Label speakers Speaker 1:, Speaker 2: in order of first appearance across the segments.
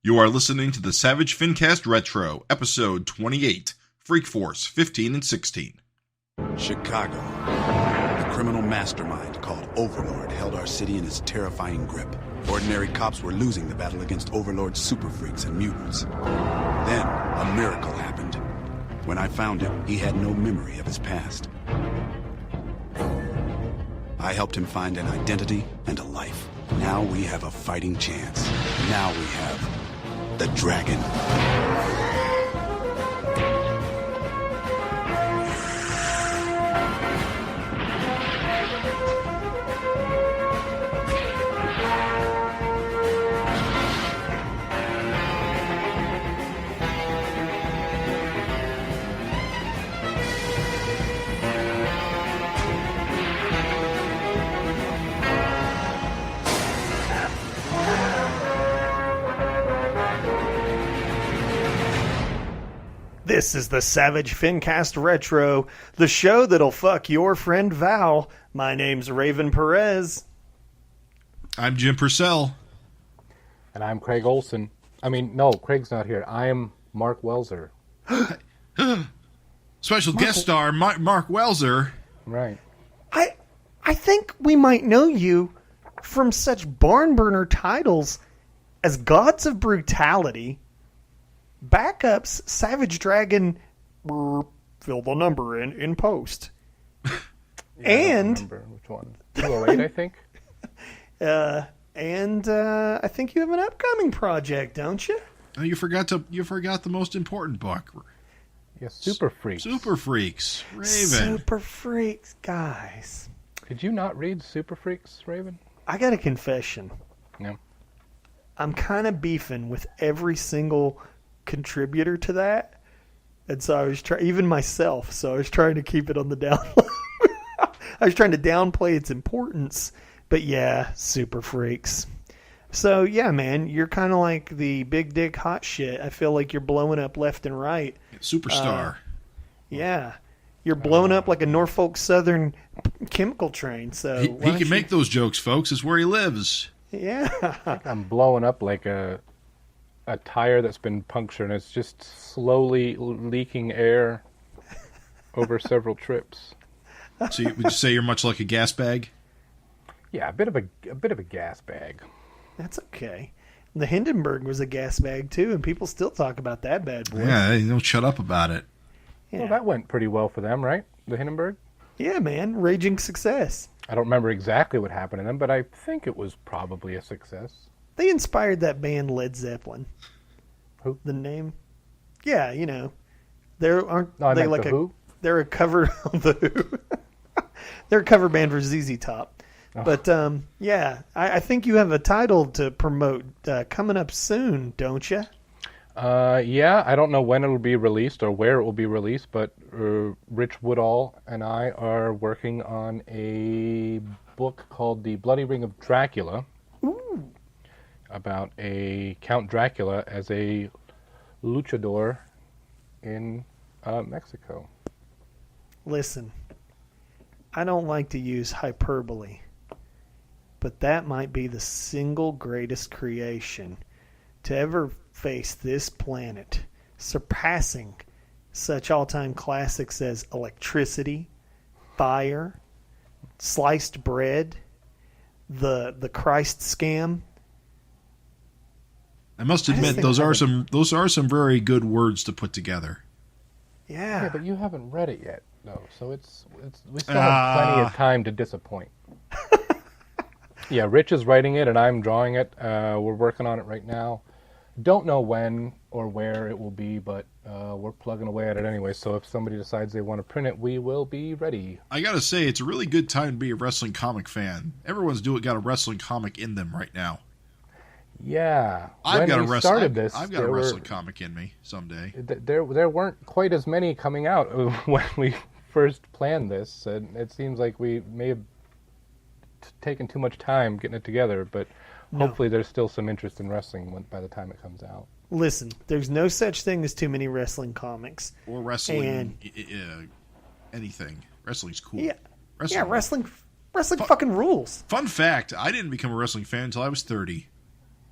Speaker 1: You are listening to the Savage FINcast Retro, episode 28, Freak Force 15 and 16.
Speaker 2: Chicago. A criminal mastermind called Overlord held our city in his terrifying grip. Ordinary cops were losing the battle against Overlord's super freaks and mutants. Then, a miracle happened. When I found him, he had no memory of his past. I helped him find an identity and a life. Now we have a fighting chance. Now we have the Dragon.
Speaker 3: This is the Savage FINcast Retro, the show that'll fuck your friend Val. My name's Raven Perez.
Speaker 1: I'm Jim Purcell.
Speaker 4: And I'm Craig Olson. Craig's not here. I am Mark Welser.
Speaker 1: Special guest star, Mark Welser.
Speaker 4: Right.
Speaker 3: I think we might know you from such barn burner titles as Gods of Brutality, Backups, Savage Dragon, fill the number in post.
Speaker 4: Yeah, and I don't remember which one. 208, I think.
Speaker 3: I think you have an upcoming project, don't you?
Speaker 1: Oh, you forgot the most important book.
Speaker 4: Yeah, Super Freaks.
Speaker 1: Super Freaks, Raven.
Speaker 3: Super Freaks, guys.
Speaker 4: Did you not read Super Freaks, Raven?
Speaker 3: I got a confession.
Speaker 4: Yeah.
Speaker 3: I'm kind of beefing with every single contributor to that, and so I was even myself, so I was trying to keep it on the down low. I was trying to downplay its importance, but yeah, Super Freaks. So yeah, man, you're kind of like the big dick hot shit. I feel like you're blowing up left and right.
Speaker 1: Superstar.
Speaker 3: Yeah, you're blowing up like a Norfolk Southern chemical train. So
Speaker 1: he can make those jokes, folks. It's where he lives.
Speaker 3: Yeah.
Speaker 4: I'm blowing up like a tire that's been punctured, and it's just slowly leaking air over several trips.
Speaker 1: So would you say you're much like a gas bag?
Speaker 4: Yeah, a bit of a gas bag.
Speaker 3: That's okay. The Hindenburg was a gas bag too, and people still talk about that bad boy.
Speaker 1: Yeah, they don't shut up about it.
Speaker 3: Yeah.
Speaker 4: Well, that went pretty well for them, right? The Hindenburg?
Speaker 3: Yeah, man, raging success.
Speaker 4: I don't remember exactly what happened to them, but I think it was probably a success.
Speaker 3: They inspired that band Led Zeppelin.
Speaker 4: Who?
Speaker 3: The name? Yeah, you know. They're
Speaker 4: the Who?
Speaker 3: They're a cover of the Who. They're a cover band for ZZ Top. Oh. But yeah, I think you have a title to promote coming up soon, don't you?
Speaker 4: Yeah, I don't know when it will be released or where it will be released, but Rich Woodall and I are working on a book called The Bloody Ring of Dracula.
Speaker 3: Ooh.
Speaker 4: About a Count Dracula as a luchador in Mexico.
Speaker 3: Listen, I don't like to use hyperbole, but that might be the single greatest creation to ever face this planet, surpassing such all-time classics as electricity, fire, sliced bread, the Christ scam.
Speaker 1: I must admit, those are some very good words to put together.
Speaker 3: Yeah,
Speaker 4: but you haven't read it yet, though, so we still have plenty of time to disappoint. Yeah, Rich is writing it, and I'm drawing it. We're working on it right now. Don't know when or where it will be, but we're plugging away at it anyway. So if somebody decides they want to print it, we will be ready.
Speaker 1: I gotta say, it's a really good time to be a wrestling comic fan. Everyone's got a wrestling comic in them right now.
Speaker 4: Yeah,
Speaker 1: I've got a wrestling comic in me someday.
Speaker 4: There weren't quite as many coming out when we first planned this, and it seems like we may have taken too much time getting it together, but hopefully there's still some interest in wrestling by the time it comes out.
Speaker 3: Listen, there's no such thing as too many wrestling comics.
Speaker 1: Or wrestling anything. Wrestling's cool.
Speaker 3: Yeah, wrestling fucking rules.
Speaker 1: Fun fact, I didn't become a wrestling fan until I was 30.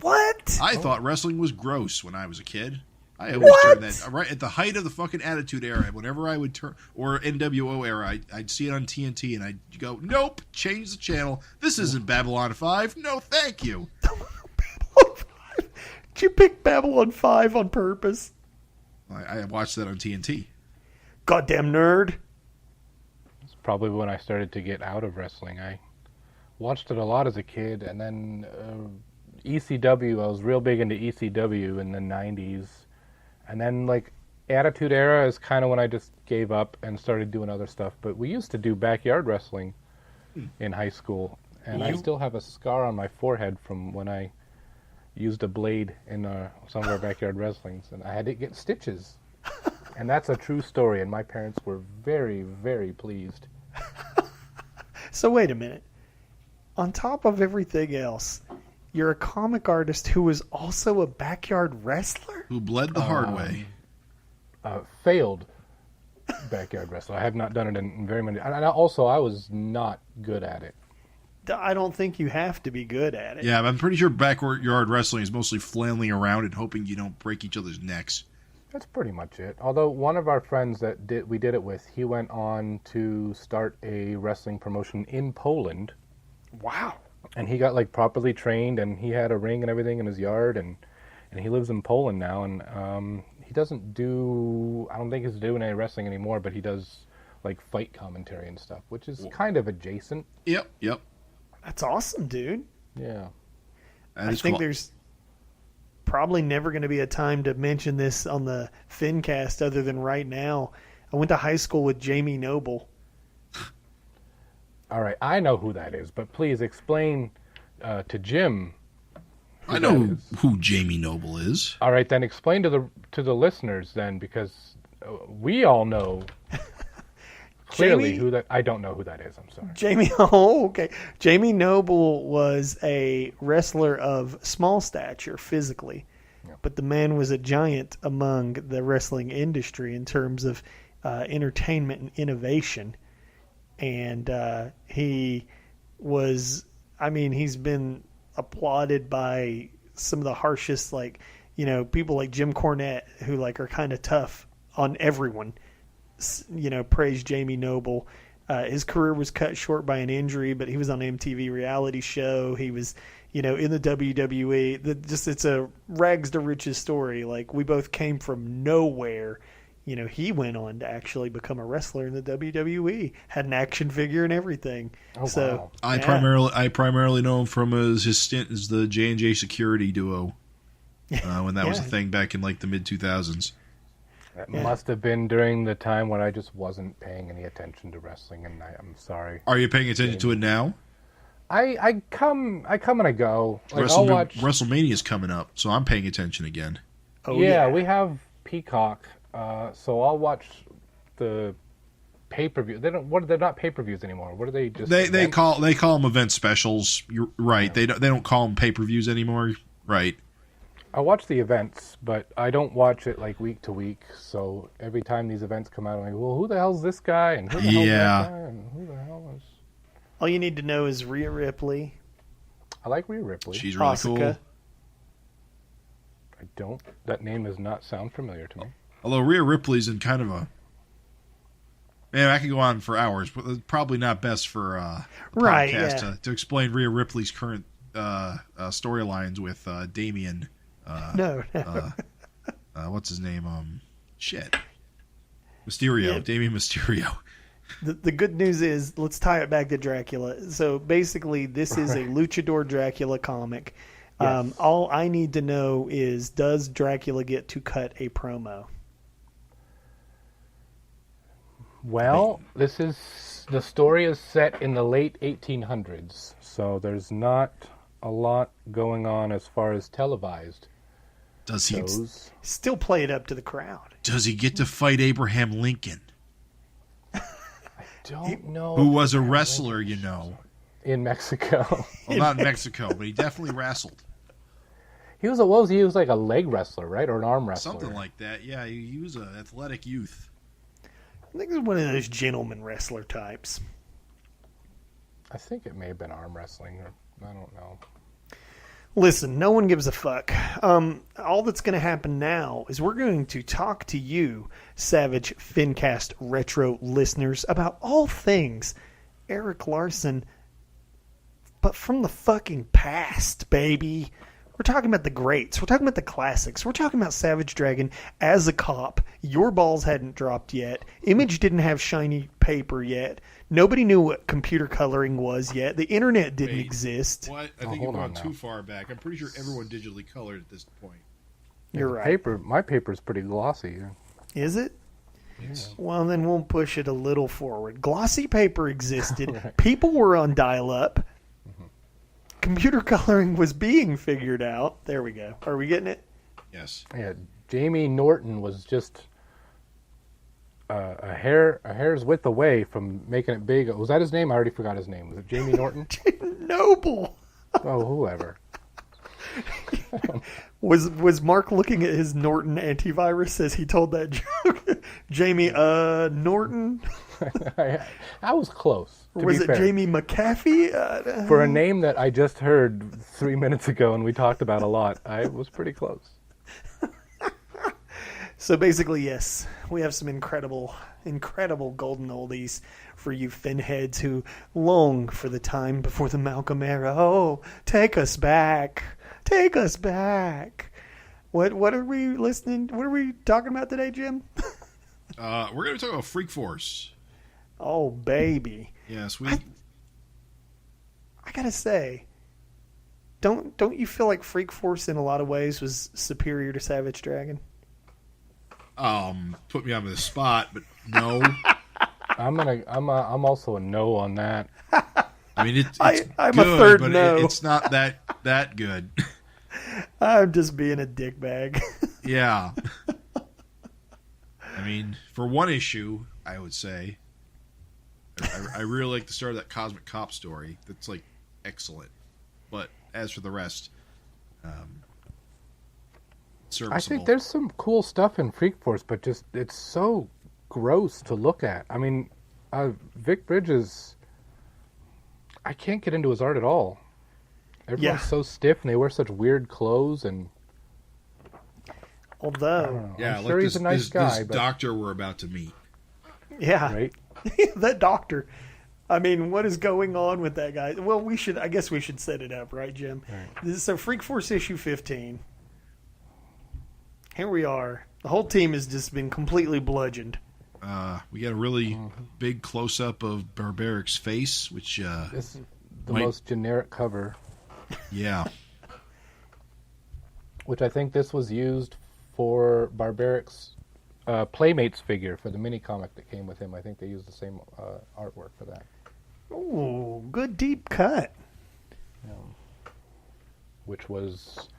Speaker 3: What?
Speaker 1: I thought wrestling was gross when I was a kid. I always turned that right at the height of the fucking Attitude Era. Whenever I would turn, or NWO era, I'd see it on TNT and I'd go, nope, change the channel. This isn't Babylon 5. No, thank you.
Speaker 3: Babylon 5? Did you pick Babylon 5 on purpose?
Speaker 1: I watched that on TNT.
Speaker 3: Goddamn nerd.
Speaker 4: It's probably when I started to get out of wrestling. I watched it a lot as a kid, and then ECW, I was real big into ECW in the 90s. And then, like, Attitude Era is kind of when I just gave up and started doing other stuff. But we used to do backyard wrestling in high school. And I still have a scar on my forehead from when I used a blade in some of our backyard wrestlings. And I had to get stitches. And that's a true story. And my parents were very, very pleased.
Speaker 3: So wait a minute. On top of everything else, you're a comic artist who was also a backyard wrestler?
Speaker 1: Who bled the hard way.
Speaker 4: Failed backyard wrestler. I have not done it in very many. And also, I was not good at it.
Speaker 3: I don't think you have to be good at it.
Speaker 1: Yeah, I'm pretty sure backyard wrestling is mostly flailing around and hoping you don't break each other's necks.
Speaker 4: That's pretty much it. Although one of our friends that we did it with, he went on to start a wrestling promotion in Poland.
Speaker 3: Wow.
Speaker 4: And he got like properly trained, and he had a ring and everything in his yard, and he lives in Poland now. And he doesn't do, I don't think he's doing any wrestling anymore, but he does like fight commentary and stuff, which is kind of adjacent.
Speaker 1: Yep.
Speaker 3: That's awesome, dude.
Speaker 4: Yeah.
Speaker 3: I think there's probably never going to be a time to mention this on the FINcast other than right now. I went to high school with Jamie Noble.
Speaker 4: All right, I know who that is, but please explain to Jim.
Speaker 1: I know who Jamie Noble is.
Speaker 4: All right, then explain to the listeners then, because we all know clearly who that. I don't know who that is. I'm sorry.
Speaker 3: Jamie. Oh, okay. Jamie Noble was a wrestler of small stature physically, but the man was a giant among the wrestling industry in terms of entertainment and innovation. And he was, I mean, he's been applauded by some of the harshest, like, you know, people like Jim Cornette, who like are kind of tough on everyone, you know, praise Jamie Noble. His career was cut short by an injury, but he was on MTV reality show. He was, you know, in the WWE. It's a rags to riches story. Like, we both came from nowhere. You know, he went on to actually become a wrestler in the WWE, had an action figure and everything.
Speaker 4: Oh, wow.
Speaker 1: I primarily know him from his stint as the J&J security duo when that was a thing back in like the mid 2000s.
Speaker 4: That must have been during the time when I just wasn't paying any attention to wrestling, and I'm sorry.
Speaker 1: Are you paying attention to it now?
Speaker 4: I come and I go. Like, I'll watch.
Speaker 1: WrestleMania's coming up, so I'm paying attention again.
Speaker 3: Oh,
Speaker 4: yeah, we have Peacock. So I'll watch the pay-per-view. They're not pay-per-views anymore. What are they just?
Speaker 1: They call them event specials. You're right. Yeah. They don't call them pay-per-views anymore. Right.
Speaker 4: I watch the events, but I don't watch it like week to week. So every time these events come out, I'm like, well, who the hell's this guy? And who the hell's that guy? And who the hell is?
Speaker 3: All you need to know is Rhea Ripley.
Speaker 4: I like Rhea Ripley.
Speaker 1: She's really cool.
Speaker 4: That name does not sound familiar to me.
Speaker 1: Although Rhea Ripley's in kind of a... Man, I could go on for hours, but it's probably not best for a podcast to explain Rhea Ripley's current storylines with Damien.
Speaker 3: No.
Speaker 1: What's his name? Mysterio. Yeah. Damien Mysterio.
Speaker 3: The good news is, let's tie it back to Dracula. So basically, this is a Luchador Dracula comic. Yes. All I need to know is, does Dracula get to cut a promo?
Speaker 4: Well, the story is set in the late 1800s, so there's not a lot going on as far as televised.
Speaker 1: Does he
Speaker 3: still play it up to the crowd?
Speaker 1: Does he get to fight Abraham Lincoln?
Speaker 4: I don't know.
Speaker 1: Who was a wrestler, you know.
Speaker 4: In Mexico.
Speaker 1: Well, not in Mexico, but he definitely wrestled.
Speaker 4: He was like a leg wrestler, right? Or an arm wrestler.
Speaker 1: Something like that, yeah. He was an athletic youth.
Speaker 3: I think he's one of those gentleman wrestler types.
Speaker 4: I think it may have been arm wrestling, or I don't know.
Speaker 3: Listen, no one gives a fuck. All that's going to happen now is we're going to talk to you, Savage FINcast Retro listeners, about all things Eric Larson, but from the fucking past, baby. We're talking about the greats. We're talking about the classics. We're talking about Savage Dragon as a cop. Your balls hadn't dropped yet. Image didn't have shiny paper yet. Nobody knew what computer coloring was yet. The internet didn't exist.
Speaker 1: What? I think you've gone too far back. I'm pretty sure everyone digitally colored at this point.
Speaker 3: You're right.
Speaker 4: My paper's pretty glossy.
Speaker 3: Is it?
Speaker 1: Yes.
Speaker 3: Well, then we'll push it a little forward. Glossy paper existed. Right. People were on dial-up. Mm-hmm. Computer coloring was being figured out. There we go. Are we getting it?
Speaker 1: Yes.
Speaker 4: Yeah. Jamie Norton was just a hair's width away from making it big. Was that his name? I already forgot his name. Was it Jamie Norton?
Speaker 3: Noble.
Speaker 4: Oh, whoever.
Speaker 3: Was Mark looking at his Norton antivirus as he told that joke? Jamie Norton?
Speaker 4: I was close.
Speaker 3: Or was it fair. Jamie McAfee?
Speaker 4: For a name that I just heard 3 minutes ago and we talked about a lot, I was pretty close.
Speaker 3: So basically, yes, we have some incredible golden oldies for you Finheads who long for the time before the Malcolm era. Oh, take us back. Take us back. What are we listening? What are we talking about today, Jim?
Speaker 1: We're going to talk about Freak Force.
Speaker 3: Oh, baby.
Speaker 1: Yes,
Speaker 3: I gotta say, don't you feel like Freak Force in a lot of ways was superior to Savage Dragon?
Speaker 1: Put me on the spot, but no.
Speaker 4: I'm also a no on that.
Speaker 1: I mean, it's
Speaker 3: I'm
Speaker 1: good,
Speaker 3: a third
Speaker 1: but
Speaker 3: no.
Speaker 1: It's not that good.
Speaker 3: I'm just being a dickbag.
Speaker 1: Yeah. I mean, for one issue, I would say, I really like the start of that Cosmic Cop story. That's like excellent. But as for the rest, serviceable.
Speaker 4: I think there's some cool stuff in Freak Force, but just it's so gross to look at. I mean, Vic Bridges, I can't get into his art at all. Everyone's so stiff, and they wear such weird clothes. And
Speaker 3: although,
Speaker 4: I'm sure he's a nice guy.
Speaker 1: This doctor we're about to meet.
Speaker 3: Yeah,
Speaker 4: right.
Speaker 3: That doctor. I mean, what is going on with that guy? Well, I guess we should set it up, right, Jim? Right. So, Freak Force issue 15. Here we are. The whole team has just been completely bludgeoned.
Speaker 1: We got a really big close-up of Barbaric's face, which
Speaker 4: is the most generic cover.
Speaker 1: Yeah.
Speaker 4: Which I think this was used for Barbaric's Playmates figure for the mini comic that came with him. I think they used the same artwork for that.
Speaker 3: Oh, good deep cut.
Speaker 4: Which was,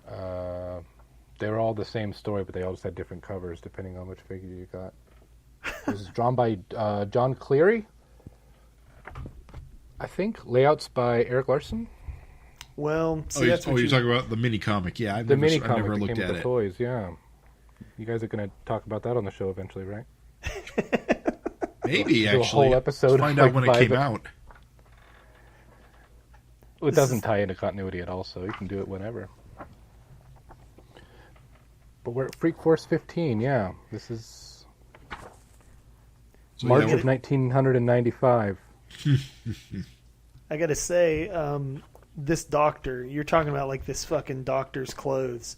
Speaker 4: they were all the same story, but they all just had different covers depending on which figure you got. This is drawn by John Cleary. I think layouts by Eric Larson.
Speaker 3: Well, see,
Speaker 1: you're talking about the mini comic. Yeah, I've never looked at it.
Speaker 4: Toys, yeah. You guys are going to talk about that on the show eventually, right?
Speaker 1: Maybe, actually.
Speaker 4: A whole episode.
Speaker 1: Let's find out when it came out.
Speaker 4: Well, it doesn't tie into continuity at all, so you can do it whenever. But we're at Freak Force 15, yeah. This is March of 1995.
Speaker 3: I got to say, this doctor, you're talking about like this fucking doctor's clothes.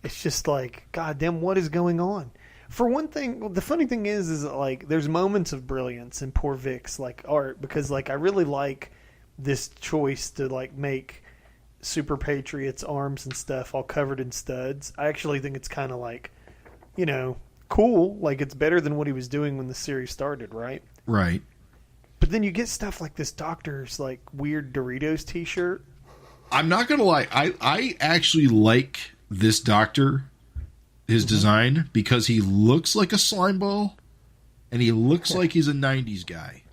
Speaker 3: It's just like, goddamn, what is going on? For one thing, the funny thing is like there's moments of brilliance in poor Vic's like art because like I really like this choice to like make Super Patriot's arms and stuff all covered in studs. I actually think it's kind of like, cool. Like it's better than what he was doing when the series started, right?
Speaker 1: Right.
Speaker 3: But then you get stuff like this doctor's like weird Doritos t-shirt.
Speaker 1: I'm not gonna lie, I actually like this doctor, his design, because he looks like a slime ball, and he looks like he's a 90s guy.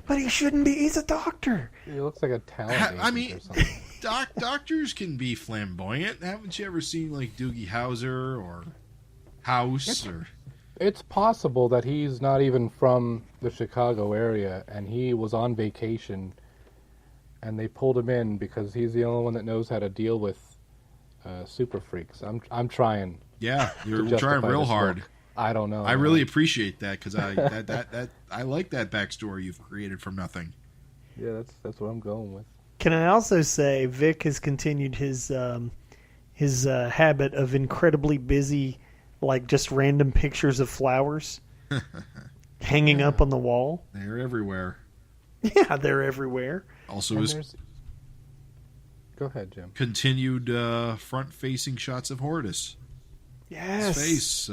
Speaker 3: But he shouldn't be. He's a doctor.
Speaker 4: He looks like a talent.
Speaker 1: I mean, doctors can be flamboyant. Haven't you ever seen like Doogie Howser or House?
Speaker 4: It's possible that he's not even from the Chicago area, and he was on vacation and they pulled him in because he's the only one that knows how to deal with super freaks. I'm trying.
Speaker 1: Yeah, you're trying real hard.
Speaker 4: Look. I don't know.
Speaker 1: I really appreciate that because I like that backstory you've created from nothing.
Speaker 4: Yeah, that's what I'm going with.
Speaker 3: Can I also say Vic has continued his habit of incredibly busy, like just random pictures of flowers hanging up on the wall.
Speaker 1: They're everywhere.
Speaker 3: Yeah, they're everywhere.
Speaker 1: Also,
Speaker 4: go ahead, Jim.
Speaker 1: Continued front-facing shots of Hortus.
Speaker 3: Yes.
Speaker 1: His face,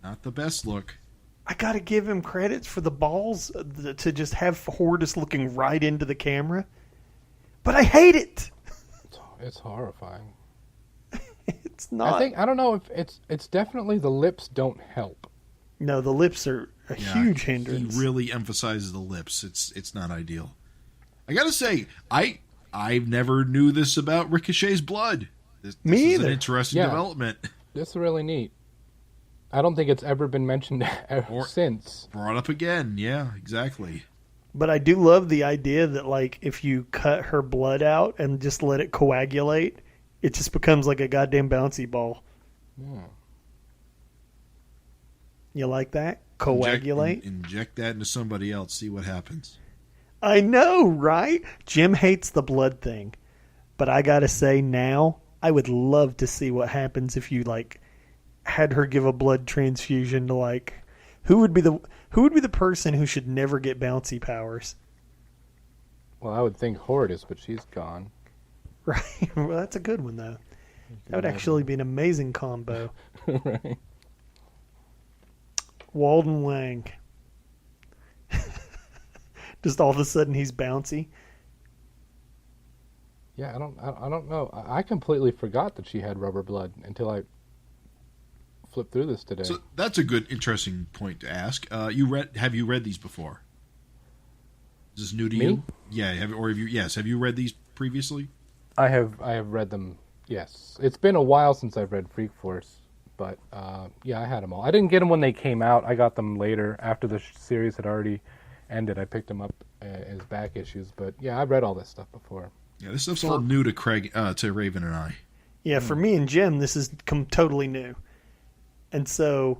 Speaker 1: not the best look.
Speaker 3: I got to give him credits for the balls to just have Hortus looking right into the camera. But I hate it.
Speaker 4: It's horrifying.
Speaker 3: It's not.
Speaker 4: I don't know if it's definitely the lips don't help.
Speaker 3: No, the lips are a huge hindrance.
Speaker 1: He really emphasizes the lips. It's not ideal. I gotta say, I never knew this about Ricochet's blood. This
Speaker 3: Me
Speaker 1: is
Speaker 3: either.
Speaker 1: an interesting development.
Speaker 4: This is really neat. I don't think it's ever been mentioned since.
Speaker 1: Brought up again. Yeah, exactly.
Speaker 3: But I do love the idea that, like, if you cut her blood out and just let it coagulate, it just becomes like a goddamn bouncy ball.
Speaker 4: Yeah.
Speaker 3: You like that? Coagulate?
Speaker 1: Inject that into somebody else. See what happens.
Speaker 3: I know, right? Jim hates the blood thing. But I gotta say now, I would love to see what happens if you, like, had her give a blood transfusion to, like, who would be the person who should never get bouncy powers?
Speaker 4: Well, I would think Hortus, but she's gone.
Speaker 3: Right. Well, that's a good one, though. That would actually be an amazing combo.
Speaker 4: Right.
Speaker 3: Walden Wang. Just all of a sudden he's bouncy.
Speaker 4: Yeah, I don't know. I completely forgot that she had rubber blood until I flipped through this today.
Speaker 1: So that's a good, interesting point to ask. Have you read these before? Is this new to you? Yeah. Have you read these previously?
Speaker 4: I have read them. Yes, it's been a while since I've read Freak Force, but yeah, I had them all. I didn't get them when they came out. I got them later after the series had already ended. I picked them up as back issues, but yeah, I've read all this stuff before.
Speaker 1: Yeah, this stuff's all new to Craig, to Raven and I.
Speaker 3: Yeah, for me and Jim, this is totally new. And so,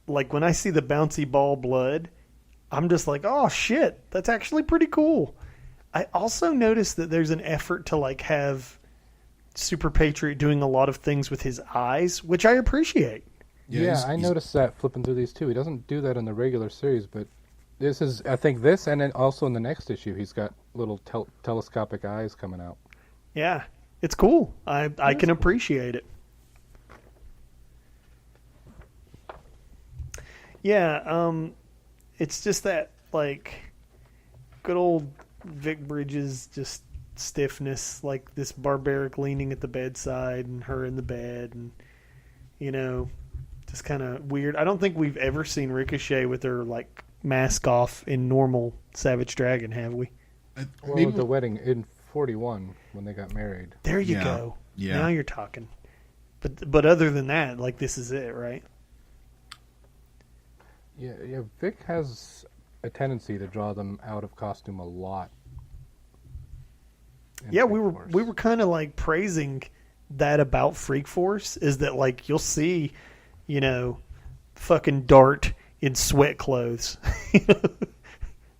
Speaker 3: like, when I see the bouncy ball blood, I'm just like, oh, shit, that's actually pretty cool. I also noticed that there's an effort to, like, have Super Patriot doing a lot of things with his eyes, which I appreciate.
Speaker 4: Yeah, I noticed that flipping through these too. He doesn't do that in the regular series, but this is, I think this, and then also in the next issue, he's got little telescopic eyes coming out.
Speaker 3: Yeah, it's cool. I can appreciate it. Yeah, it's just that, like, good old Vic Bridges, just stiffness, like this barbaric leaning at the bedside and her in the bed, and, you know, just kind of weird. I don't think we've ever seen Ricochet with her, like, mask off in normal Savage Dragon, have we?
Speaker 4: Well, at the wedding in 41 when they got married.
Speaker 3: There you go.
Speaker 1: Yeah.
Speaker 3: Now you're talking. But other than that, like, this is it, right?
Speaker 4: Yeah. Vic has a tendency to draw them out of costume a lot.
Speaker 3: Yeah, we were kind of like praising that about Freak Force, is that, like, you'll see, you know, fucking Dart in sweat clothes.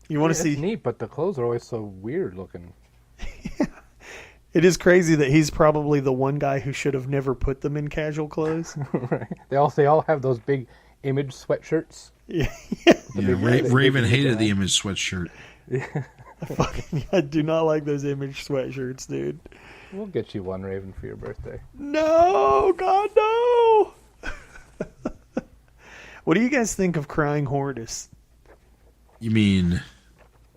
Speaker 3: You want to see?
Speaker 4: It's neat, but the clothes are always so weird looking.
Speaker 3: Yeah. It is crazy that he's probably the one guy who should have never put them in casual clothes.
Speaker 4: Right. They all have those big Image sweatshirts.
Speaker 3: Yeah.
Speaker 1: Raven hated the Image sweatshirt.
Speaker 4: Yeah.
Speaker 3: I do not like those Image sweatshirts, dude.
Speaker 4: We'll get you one, Raven, for your birthday.
Speaker 3: No, God, no. What do you guys think of Crying Hortus?
Speaker 1: You mean?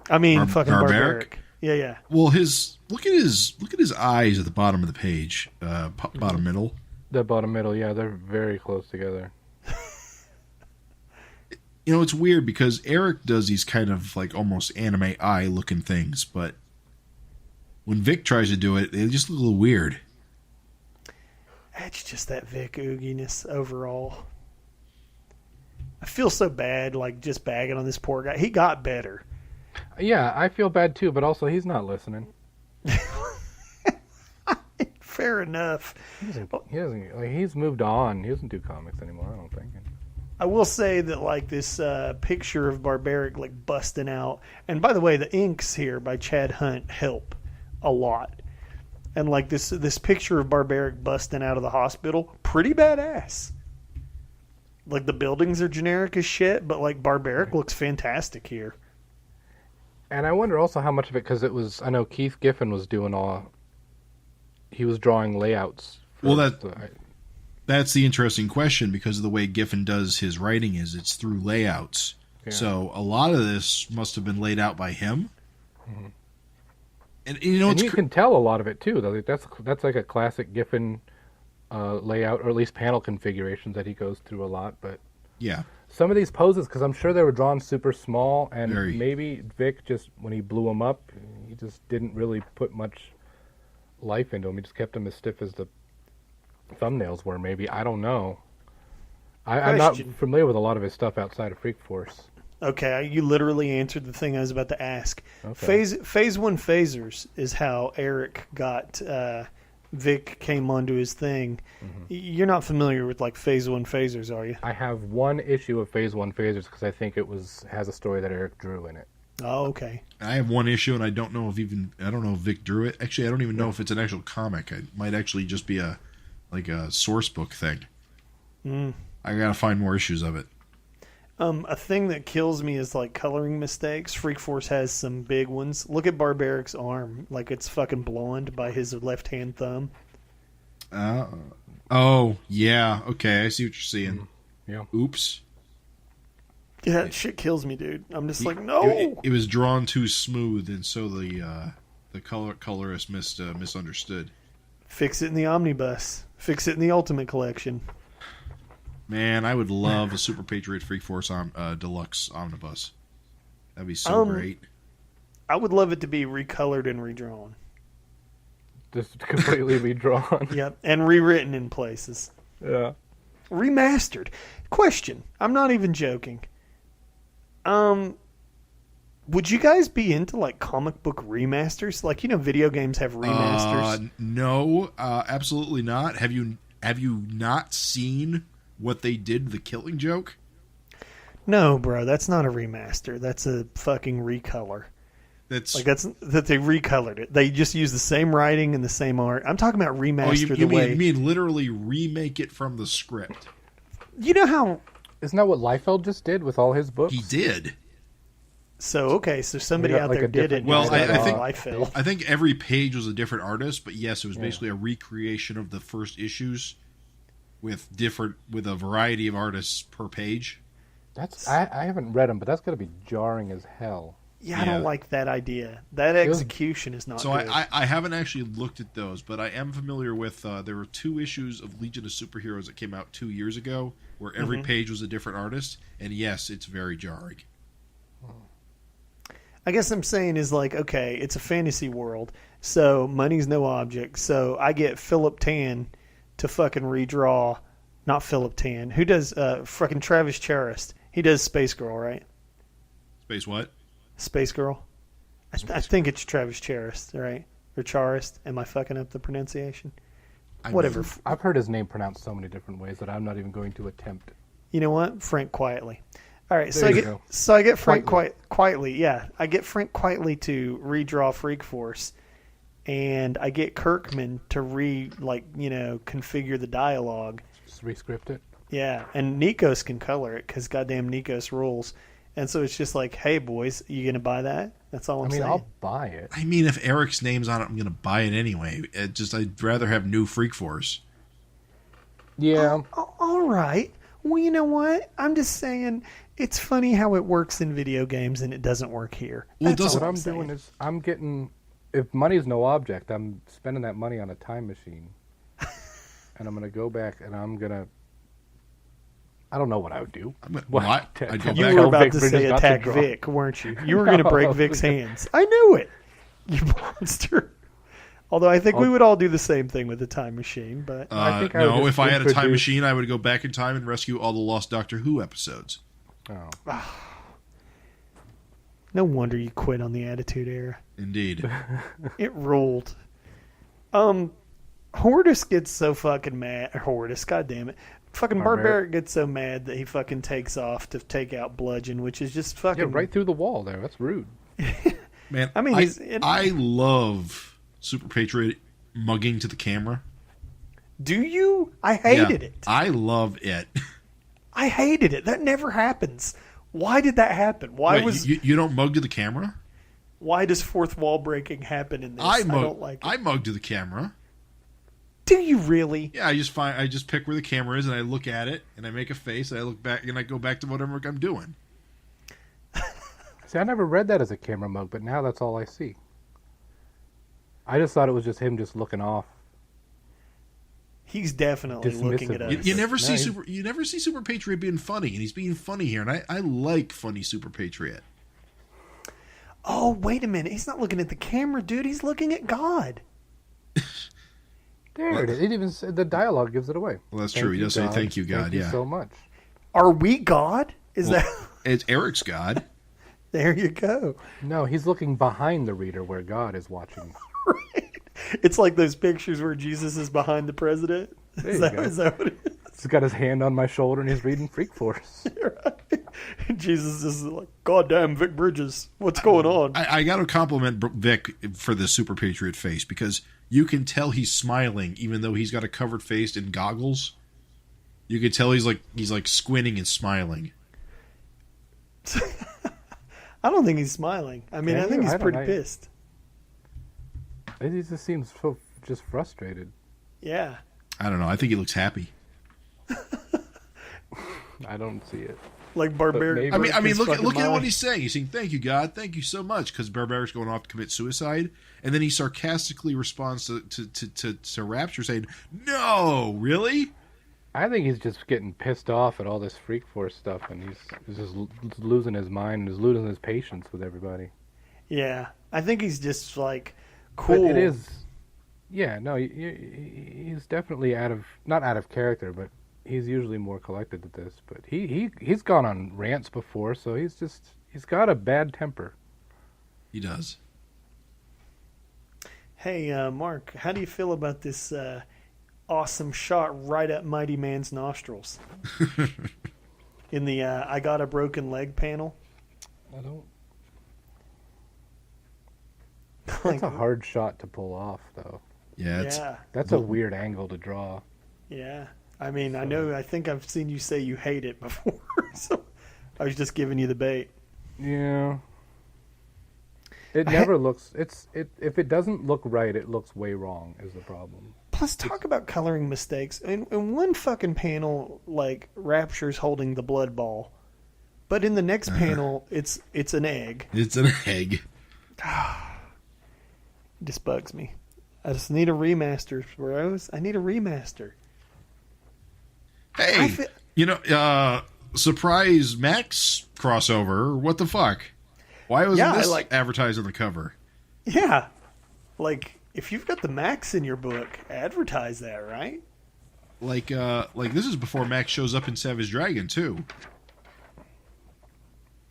Speaker 3: Fucking
Speaker 1: Barbaric?
Speaker 3: barbaric. Yeah.
Speaker 1: Well, look at his eyes at the bottom of the page, bottom middle.
Speaker 4: The bottom middle, yeah, they're very close together.
Speaker 1: You know, it's weird because Eric does these kind of like almost anime eye looking things, but when Vic tries to do it, they just look a little weird.
Speaker 3: It's just that Vic ooginess overall. I feel so bad, like, just bagging on this poor guy. He got better.
Speaker 4: Yeah, I feel bad too, but also he's not listening.
Speaker 3: Fair enough.
Speaker 4: He's moved on. He doesn't do comics anymore, I don't think.
Speaker 3: I will say that like this picture of Barbaric like busting out, and by the way, the inks here by Chad Hunt help a lot. And like this picture of Barbaric busting out of the hospital, pretty badass. Like the buildings are generic as shit, but like Barbaric looks fantastic here.
Speaker 4: And I wonder also how much of it, because I know Keith Giffen was he was drawing layouts.
Speaker 1: That's the interesting question, because of the way Giffen does his writing it's through layouts. Yeah. So a lot of this must have been laid out by him. Mm-hmm. And you
Speaker 4: can tell a lot of it too. Though that's like a classic Giffen layout, or at least panel configurations that he goes through a lot. But
Speaker 1: yeah,
Speaker 4: some of these poses, because I'm sure they were drawn super small, and maybe Vic just, when he blew them up, he just didn't really put much life into them. He just kept them as stiff as the thumbnails were. Maybe, I don't know. I'm not familiar with a lot of his stuff outside of Freak Force.
Speaker 3: Okay, you literally answered the thing I was about to ask. Okay. Phase 1 phasers is how Eric got Vic came onto his thing. Mm-hmm. You're not familiar with like Phase 1 phasers, are you?
Speaker 4: I have one issue of Phase 1 phasers because I think it has a story that Eric drew in it.
Speaker 3: Oh, okay.
Speaker 1: I have one issue, and I don't know if Vic drew it. Actually, I don't even know if it's an actual comic. It might actually just be a source book thing. I gotta find more issues of it.
Speaker 3: A thing that kills me is like coloring mistakes. Freak Force has some big ones. Look at Barbaric's arm, like it's fucking blonde by his left hand thumb.
Speaker 1: Oh yeah, okay, I see what you're seeing.
Speaker 4: Yeah.
Speaker 1: Oops.
Speaker 3: Yeah, that shit kills me, dude. I'm just like, no.
Speaker 1: It was drawn too smooth, and so the colorist misunderstood.
Speaker 3: Fix it in the omnibus. Fix it in the Ultimate Collection.
Speaker 1: Man, I would love a Super Patriot Freak Force Deluxe Omnibus. That'd be so great.
Speaker 3: I would love it to be recolored and redrawn.
Speaker 4: Just completely redrawn.
Speaker 3: Yep, and rewritten in places.
Speaker 4: Yeah.
Speaker 3: Remastered. Question. I'm not even joking. Would you guys be into like comic book remasters? Like, video games have remasters.
Speaker 1: No, absolutely not. Have you not seen what they did to The Killing Joke?
Speaker 3: No, bro, that's not a remaster. That's a fucking recolor. That they recolored it. They just use the same writing and the same art. I'm talking about remaster.
Speaker 1: You mean literally remake it from the script?
Speaker 3: You know how?
Speaker 4: Isn't that what Liefeld just did with all his books?
Speaker 1: He did.
Speaker 3: So somebody out there did it.
Speaker 1: Well, I think every page was a different artist, but yes, it was basically a recreation of the first issues with a variety of artists per page.
Speaker 4: I haven't read them, but that's got to be jarring as hell.
Speaker 3: Yeah, I don't like that idea. That execution is not
Speaker 1: so
Speaker 3: good.
Speaker 1: I haven't actually looked at those, but I am familiar with, there were 2 issues of Legion of Superheroes that came out 2 years ago, where every page was a different artist, and yes, it's very jarring.
Speaker 3: I guess I'm saying is like, okay, it's a fantasy world, so money's no object, so I get Philip Tan to fucking redraw, not Philip Tan, who does fucking Travis Charest. He does Space Girl, right?
Speaker 1: Space what?
Speaker 3: Space Girl. I think it's Travis Charest, right? Or Charest. Am I fucking up the pronunciation? Whatever.
Speaker 4: I've heard his name pronounced so many different ways that I'm not even going to attempt.
Speaker 3: You know what? Frank Quietly. All right, so I get Frank Quietly. Yeah, I get Frank Quietly to redraw Freak Force, and I get Kirkman to configure the dialogue.
Speaker 4: Just rescript it.
Speaker 3: Yeah, and Nikos can color it because goddamn Nikos rules. And so it's just like, hey boys, you gonna buy that? That's all I'm saying.
Speaker 4: I'll buy it.
Speaker 1: I mean, if Eric's name's on it, I'm gonna buy it anyway. I'd rather have new Freak Force.
Speaker 4: Yeah.
Speaker 3: All right. Well, you know what? I'm just saying, it's funny how it works in video games and it doesn't work here.
Speaker 4: What I'm doing is I'm getting, if money's no object, I'm spending that money on a time machine. And I'm going to go back and I don't know what I would do.
Speaker 3: You were about to say attack Vic, weren't you? You were going to break Vic's hands. I knew it. You monster. Although I think we would all do the same thing with the time machine, but
Speaker 1: if I had a time machine, I would go back in time and rescue all the lost Doctor Who episodes.
Speaker 4: Oh.
Speaker 3: No wonder you quit on the Attitude Era.
Speaker 1: Indeed.
Speaker 3: It ruled. Hortus gets so fucking mad. Hortus, goddammit. Fucking Barbaric gets so mad that he fucking takes off to take out Bludgeon, which is just fucking...
Speaker 4: Yeah, right through the wall there. That's rude.
Speaker 1: Man,
Speaker 3: I mean,
Speaker 1: I love Super Patriot mugging to the camera.
Speaker 3: Do you? I hated it.
Speaker 1: I love it.
Speaker 3: I hated it. That never happens. Why did that happen?
Speaker 1: You don't mug to the camera?
Speaker 3: Why does fourth wall breaking happen in this? I don't like it.
Speaker 1: I mug to the camera.
Speaker 3: Do you really?
Speaker 1: Yeah, I just pick where the camera is and I look at it and I make a face and I look back and I go back to whatever I'm doing.
Speaker 4: See, I never read that as a camera mug, but now that's all I see. I just thought it was just him just looking off.
Speaker 3: He's definitely looking at us.
Speaker 1: You never see Super Patriot being funny, and he's being funny here, and I like funny Super Patriot.
Speaker 3: Oh, wait a minute. He's not looking at the camera, dude. He's looking at God.
Speaker 4: There it is. It even the dialogue gives it away.
Speaker 1: Well, that's true. He does say thank you, God.
Speaker 4: Thank you so much.
Speaker 3: Are we God?
Speaker 1: It's Eric's God.
Speaker 3: There you go.
Speaker 4: No, he's looking behind the reader where God is watching.
Speaker 3: Right. It's like those pictures where Jesus is behind the president. Is that what it is?
Speaker 4: He's got his hand on my shoulder and he's reading Freak Force.
Speaker 3: Right. Jesus is like, goddamn, Vic Bridges, what's going on?
Speaker 1: I got to compliment Vic for the Super Patriot face because you can tell he's smiling even though he's got a covered face and goggles. You can tell he's like squinting and smiling.
Speaker 3: I don't think he's smiling. I mean, I think he's pretty pissed.
Speaker 4: He just seems so just frustrated.
Speaker 3: Yeah.
Speaker 1: I don't know. I think he looks happy.
Speaker 4: I don't see it.
Speaker 3: Like Barbaric.
Speaker 1: I mean, look at what he's saying. He's saying, "Thank you, God. Thank you so much," because Barbaric's going off to commit suicide, and then he sarcastically responds to Rapture saying, "No, really."
Speaker 4: I think he's just getting pissed off at all this Freak Force stuff, and he's just losing his mind and is losing his patience with everybody.
Speaker 3: Yeah, I think he's just like cool.
Speaker 4: But it is, yeah. No, he's definitely not out of character, but he's usually more collected at this. But he's gone on rants before, so he's got a bad temper.
Speaker 1: He does.
Speaker 3: Hey, Mark, how do you feel about this? Awesome shot right up Mighty Man's nostrils in the I got a broken leg panel.
Speaker 4: I don't. That's a hard shot to pull off, though.
Speaker 1: Yeah,
Speaker 4: that's a weird angle to draw.
Speaker 3: Yeah, I mean, I think I've seen you say you hate it before, so I was just giving you the bait.
Speaker 4: Yeah. It never looks. If it doesn't look right, it looks way wrong. Is the problem.
Speaker 3: Plus, talk about coloring mistakes. In one fucking panel, like Rapture's holding the blood ball, but in the next panel, it's an egg.
Speaker 1: It's an egg.
Speaker 3: This bugs me. I just need a remaster, bros. I need a remaster.
Speaker 1: Hey, surprise Max crossover. What the fuck? Why wasn't this advertised on the cover?
Speaker 3: Yeah, like. If you've got the Max in your book, advertise that, right?
Speaker 1: Like this is before Max shows up in Savage Dragon too.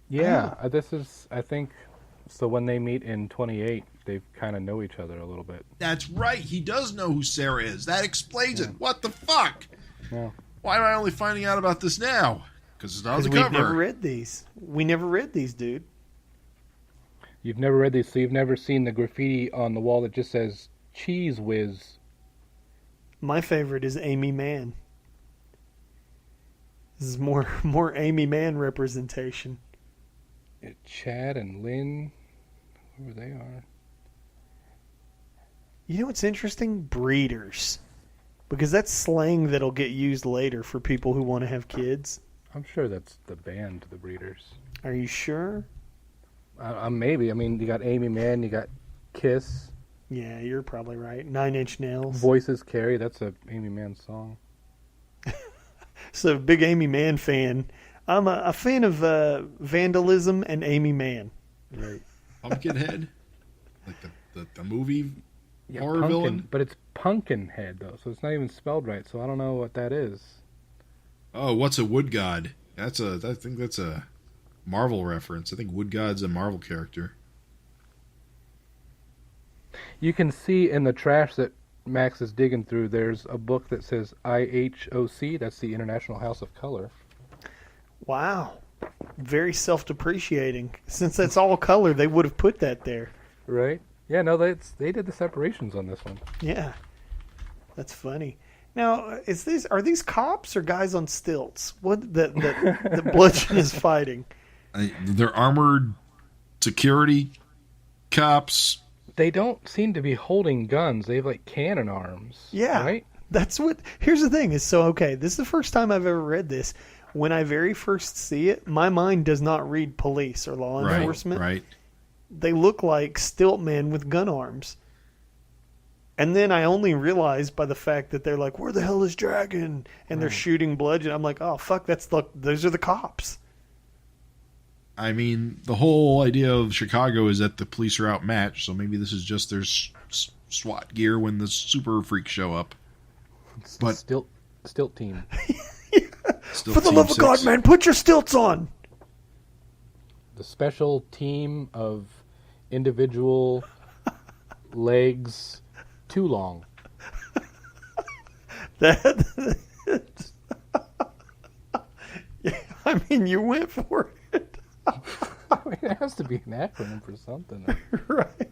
Speaker 4: Yeah, this is. I think so. When they meet in 28, they kind of know each other a little bit.
Speaker 1: That's right. He does know who Sarah is. That explains it. What the fuck?
Speaker 4: Yeah.
Speaker 1: Why am I only finding out about this now? Because it's not on the cover.
Speaker 3: We've never read these. We never read these, dude.
Speaker 4: You've never read these, so you've never seen the graffiti on the wall that just says "Cheese Whiz."
Speaker 3: My favorite is Amy Mann. This is more Amy Mann representation.
Speaker 4: Chad and Lynn, whoever they are.
Speaker 3: You know what's interesting? Breeders. Because that's slang that'll get used later for people who want to have kids.
Speaker 4: I'm sure that's the band, the Breeders.
Speaker 3: Are you sure?
Speaker 4: Maybe. I mean, you got Amy Mann, you got Kiss.
Speaker 3: Yeah, you're probably right. 9 Inch Nails.
Speaker 4: Voices Carry. That's a Amy Mann song.
Speaker 3: So, big Amy Mann fan. I'm a fan of Vandalism and Amy Mann.
Speaker 4: Right.
Speaker 1: Pumpkinhead? Like the movie horror
Speaker 4: Pumpkin,
Speaker 1: villain?
Speaker 4: But it's Pumpkinhead, though, so it's not even spelled right, so I don't know what that is.
Speaker 1: Oh, what's a wood god? I think that's a Marvel reference. I think Wood God's a Marvel character.
Speaker 4: You can see in the trash that Max is digging through, there's a book that says IHOC. That's the International House of Color.
Speaker 3: Wow. Very self-depreciating. Since that's all color, they would have put that there.
Speaker 4: Right? Yeah, no, they did the separations on this one.
Speaker 3: Yeah. That's funny. Now, are these cops or guys on stilts? What that Bludgeon is fighting?
Speaker 1: They're armored security cops.
Speaker 4: They don't seem to be holding guns. They have like cannon arms.
Speaker 3: Yeah.
Speaker 4: Right?
Speaker 3: That's what. Here's the thing. Is so okay. This is the first time I've ever read this. When I very first see it, my mind does not read police or law enforcement.
Speaker 1: Right.
Speaker 3: They look like stilt men with gun arms. And then I only realized by the fact that they're like, "Where the hell is Dragon?" And they're shooting Bludgeon. I'm like, "Oh fuck, those are the cops."
Speaker 1: I mean, the whole idea of Chicago is that the police are outmatched, so maybe this is just their SWAT gear when the super freaks show up. But
Speaker 4: stilt team.
Speaker 3: For the love of God, man, put your stilts on.
Speaker 4: The special team of individual legs too long.
Speaker 3: That. Yeah, I mean, you went for it.
Speaker 4: I mean, it has to be an acronym for something.
Speaker 3: Right.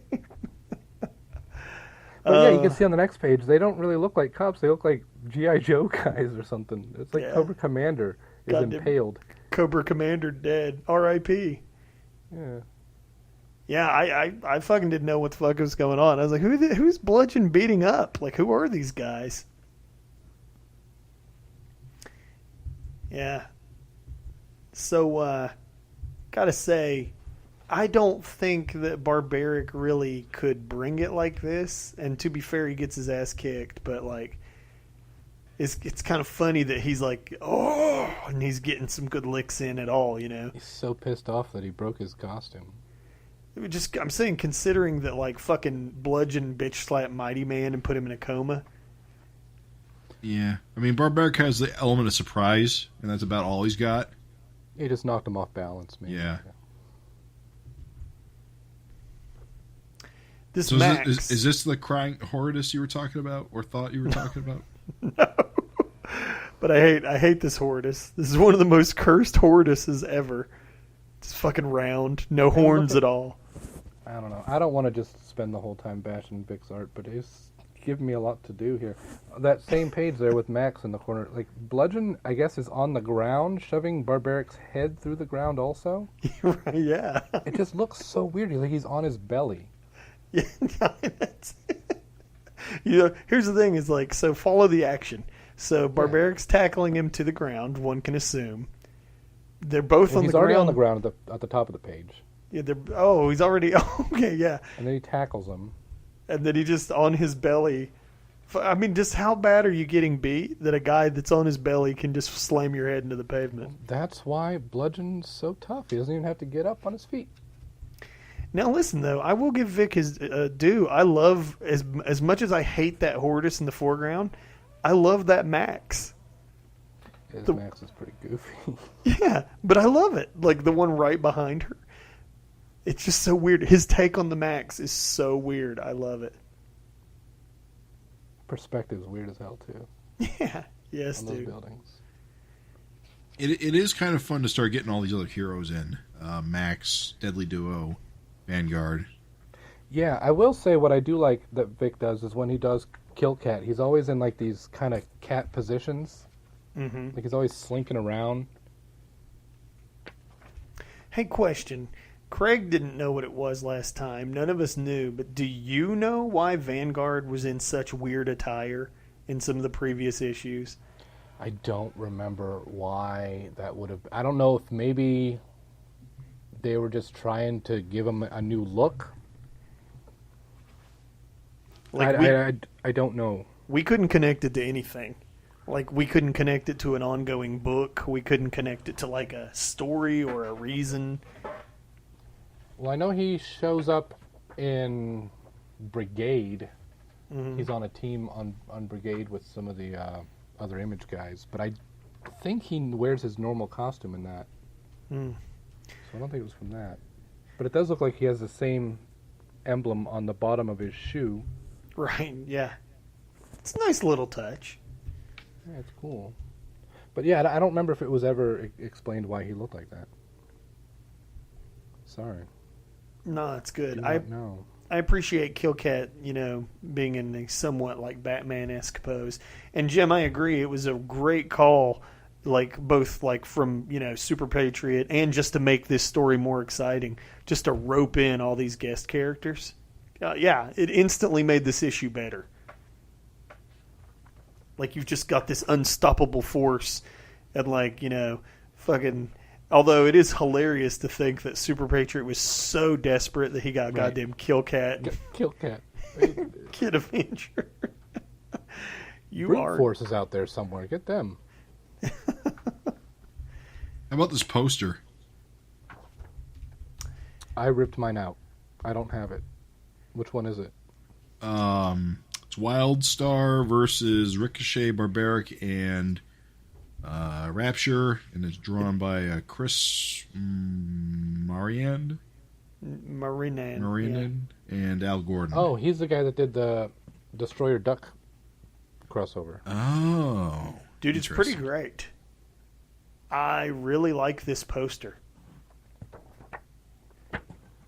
Speaker 4: But yeah, you can see on the next page, they don't really look like cops. They look like G.I. Joe guys or something. It's like Cobra Commander is impaled.
Speaker 3: Cobra Commander dead. R.I.P.
Speaker 4: Yeah.
Speaker 3: Yeah, I fucking didn't know what the fuck was going on. I was like, who's Bludgeon beating up? Like, who are these guys? Yeah. So, gotta say, I don't think that Barbaric really could bring it like this. And to be fair, he gets his ass kicked. But, like, it's kind of funny that he's like, oh, and he's getting some good licks in at all, you know?
Speaker 4: He's so pissed off that he broke his costume.
Speaker 3: I'm saying, considering that, like, fucking Bludgeon bitch slapped Mighty Man and put him in a coma.
Speaker 1: Yeah. I mean, Barbaric has the element of surprise, and that's about all he's got.
Speaker 4: He just knocked him off balance, man.
Speaker 1: Yeah.
Speaker 3: This Max...
Speaker 1: Is this the crying Horridus you were talking about, or thought you were talking about?
Speaker 3: No. But I hate this Horridus. This is one of the most cursed Horriduses ever. It's fucking round, no horns at all.
Speaker 4: I don't know. I don't want to just spend the whole time bashing Vic's art, but it's giving me a lot to do here. That same page there with Max in the corner, like Bludgeon, I guess, is on the ground, shoving Barbaric's head through the ground also.
Speaker 3: Right, yeah.
Speaker 4: It just looks so weird. He's on his belly.
Speaker 3: Yeah, that's you know, here's the thing: is like, so follow the action. So Barbaric's tackling him to the ground. One can assume they're both on the ground. He's
Speaker 4: already on the ground at the top of the page.
Speaker 3: Yeah, he's already okay. Yeah,
Speaker 4: and then he tackles him,
Speaker 3: and then he just on his belly. I mean, just how bad are you getting beat that a guy that's on his belly can just slam your head into the pavement?
Speaker 4: That's why Bludgeon's so tough. He doesn't even have to get up on his feet.
Speaker 3: Now listen though, I will give Vic his due. I love as much as I hate that Horridus in the foreground. I love that Max.
Speaker 4: Max is pretty goofy.
Speaker 3: Yeah, but I love it. Like the one right behind her. It's just so weird. His take on the Max is so weird. I love it.
Speaker 4: Perspective's weird as hell too.
Speaker 3: Yeah. Yes,
Speaker 4: on
Speaker 3: dude.
Speaker 4: Those buildings.
Speaker 1: It is kind of fun to start getting all these other heroes in. Max, Deadly Duo, Vanguard.
Speaker 4: Yeah, I will say what I do like that Vic does is when he does kill Cat, he's always in like these kind of cat positions.
Speaker 3: Mm-hmm.
Speaker 4: Like he's always slinking around.
Speaker 3: Hey, question. Craig didn't know what it was last time. None of us knew, but do you know why Vanguard was in such weird attire in some of the previous issues?
Speaker 4: I don't remember why that would have... I don't know if maybe they were just trying to give him a new look.
Speaker 3: Like
Speaker 4: I don't know.
Speaker 3: We couldn't connect it to anything. Like, we couldn't connect it to an ongoing book. We couldn't connect it to, like, a story or a reason.
Speaker 4: Well, I know he shows up in Brigade. Mm-hmm. He's on a team on Brigade with some of the other Image guys. But I think he wears his normal costume in that.
Speaker 3: Mm.
Speaker 4: So I don't think it was from that. But it does look like he has the same emblem on the bottom of his shoe.
Speaker 3: Right, yeah. It's a nice little touch.
Speaker 4: Yeah, it's cool. But yeah, I don't remember if it was ever explained why he looked like that. Sorry.
Speaker 3: No, it's good.
Speaker 4: No.
Speaker 3: I appreciate Killcat, being in a somewhat like Batman-esque pose. And Jim, I agree. It was a great call, both from Super Patriot and just to make this story more exciting, just to rope in all these guest characters. Yeah, it instantly made this issue better. You've just got this unstoppable force, and fucking. Although it is hilarious to think that Super Patriot was so desperate that he got goddamn Killcat.
Speaker 4: Killcat.
Speaker 3: Kid Avenger.
Speaker 4: Brute Force is out there somewhere. Get them.
Speaker 1: How about this poster?
Speaker 4: I ripped mine out. I don't have it. Which one is it?
Speaker 1: It's Wildstar versus Ricochet, Barbaric, and Rapture, and it's drawn by Chris Marinan and Al Gordon.
Speaker 4: Oh, he's the guy that did the Destroyer Duck crossover.
Speaker 1: Oh,
Speaker 3: dude, it's pretty great. I really like this poster.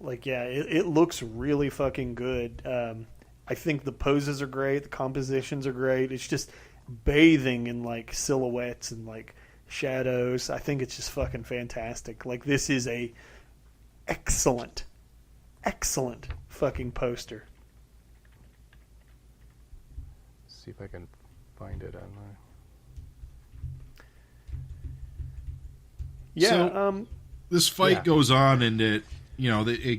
Speaker 3: It looks really fucking good. I think the poses are great, the compositions are great. It's just bathing in silhouettes and shadows. I think it's just fucking fantastic. This is a excellent fucking poster.
Speaker 4: Let's see if I can find it online.
Speaker 3: Yeah.
Speaker 1: So, this fight goes on, and it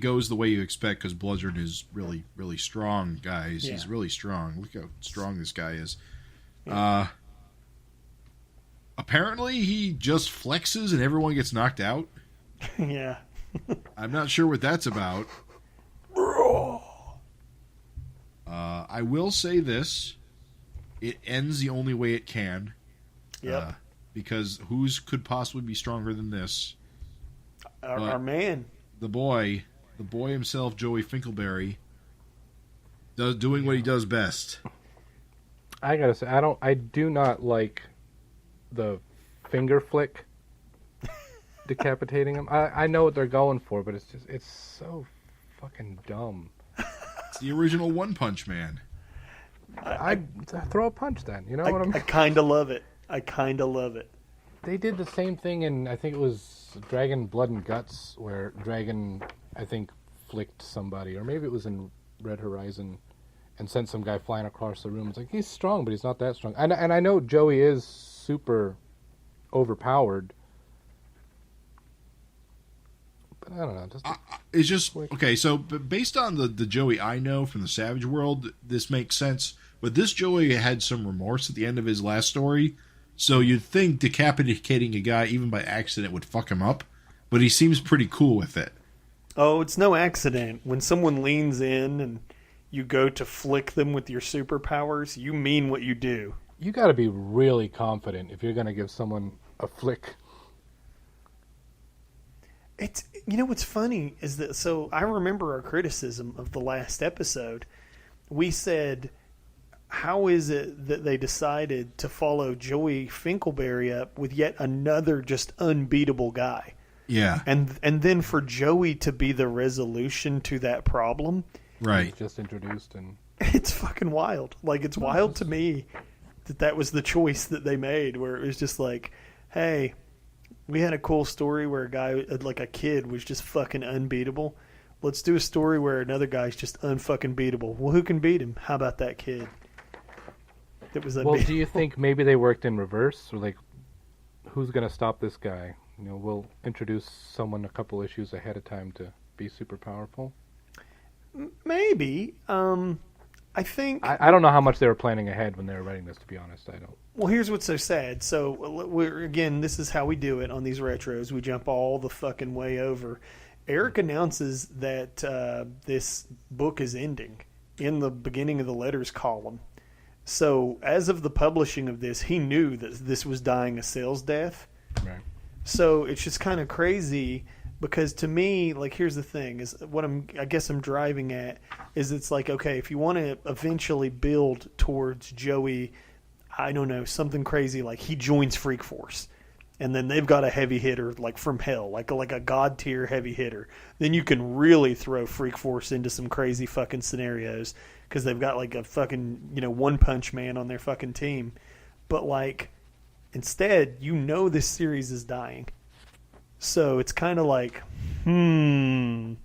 Speaker 1: goes the way you expect because Blizzard is really, really strong, guys. Yeah. He's really strong. Look how strong this guy is. Yeah. Apparently, he just flexes and everyone gets knocked out.
Speaker 3: Yeah.
Speaker 1: I'm not sure what that's about. I will say this. It ends the only way it can.
Speaker 3: Yep.
Speaker 1: Because whose could possibly be stronger than this?
Speaker 3: Our man.
Speaker 1: The boy himself, Joey Finkelberry, doing what he does best.
Speaker 4: I gotta say, I do not like the finger flick decapitating him. I know what they're going for, but it's so fucking dumb.
Speaker 1: It's the original One Punch Man.
Speaker 4: I throw a punch then. You know what I mean?
Speaker 3: I kind of love it.
Speaker 4: They did the same thing in, I think it was Dragon Blood and Guts, where Dragon, I think, flicked somebody. Or maybe it was in Red Horizon and sent some guy flying across the room. It's he's strong, but he's not that strong. And I know Joey is super overpowered. But I don't know.
Speaker 1: It's just, okay, so based on the Joey I know from the Savage world, this makes sense. But this Joey had some remorse at the end of his last story. So you'd think decapitating a guy, even by accident, would fuck him up. But he seems pretty cool with it.
Speaker 3: Oh, it's no accident. When someone leans in and you go to flick them with your superpowers, you mean what you do.
Speaker 4: You got to be really confident if you're going to give someone a flick.
Speaker 3: It's, what's funny is that, so I remember our criticism of the last episode. We said, how is it that they decided to follow Joey Finkelberry up with yet another just unbeatable guy?
Speaker 1: Yeah.
Speaker 3: And then for Joey to be the resolution to that problem.
Speaker 1: Right.
Speaker 4: Just introduced and
Speaker 3: it's fucking wild. It's wild to me that was the choice that they made, where it was just hey, we had a cool story where a guy, a kid, was just fucking unbeatable. Let's do a story where another guy's just unfucking beatable. Well, who can beat him? How about that kid? That was unbeatable.
Speaker 4: Well, do you think maybe they worked in reverse? Or who's going to stop this guy? We'll introduce someone a couple issues ahead of time to be super powerful.
Speaker 3: Maybe. I think...
Speaker 4: I don't know how much they were planning ahead when they were writing this, to be honest. I don't.
Speaker 3: Well, here's what's so sad. So, again, this is how we do it on these retros. We jump all the fucking way over. Eric announces that this book is ending in the beginning of the letters column. So, as of the publishing of this, he knew that this was dying a sales death.
Speaker 4: Right.
Speaker 3: So, it's just kind of crazy Because to me, like, here's the thing: is what I guess I'm driving at is it's like, okay, if you want to eventually build towards Joey, I don't know, something crazy like he joins Freak Force, and then they've got a heavy hitter like from hell, like a god tier heavy hitter. Then you can really throw Freak Force into some crazy fucking scenarios because they've got like a fucking One Punch Man on their fucking team. But like, instead, this series is dying. So it's kind of like, I'm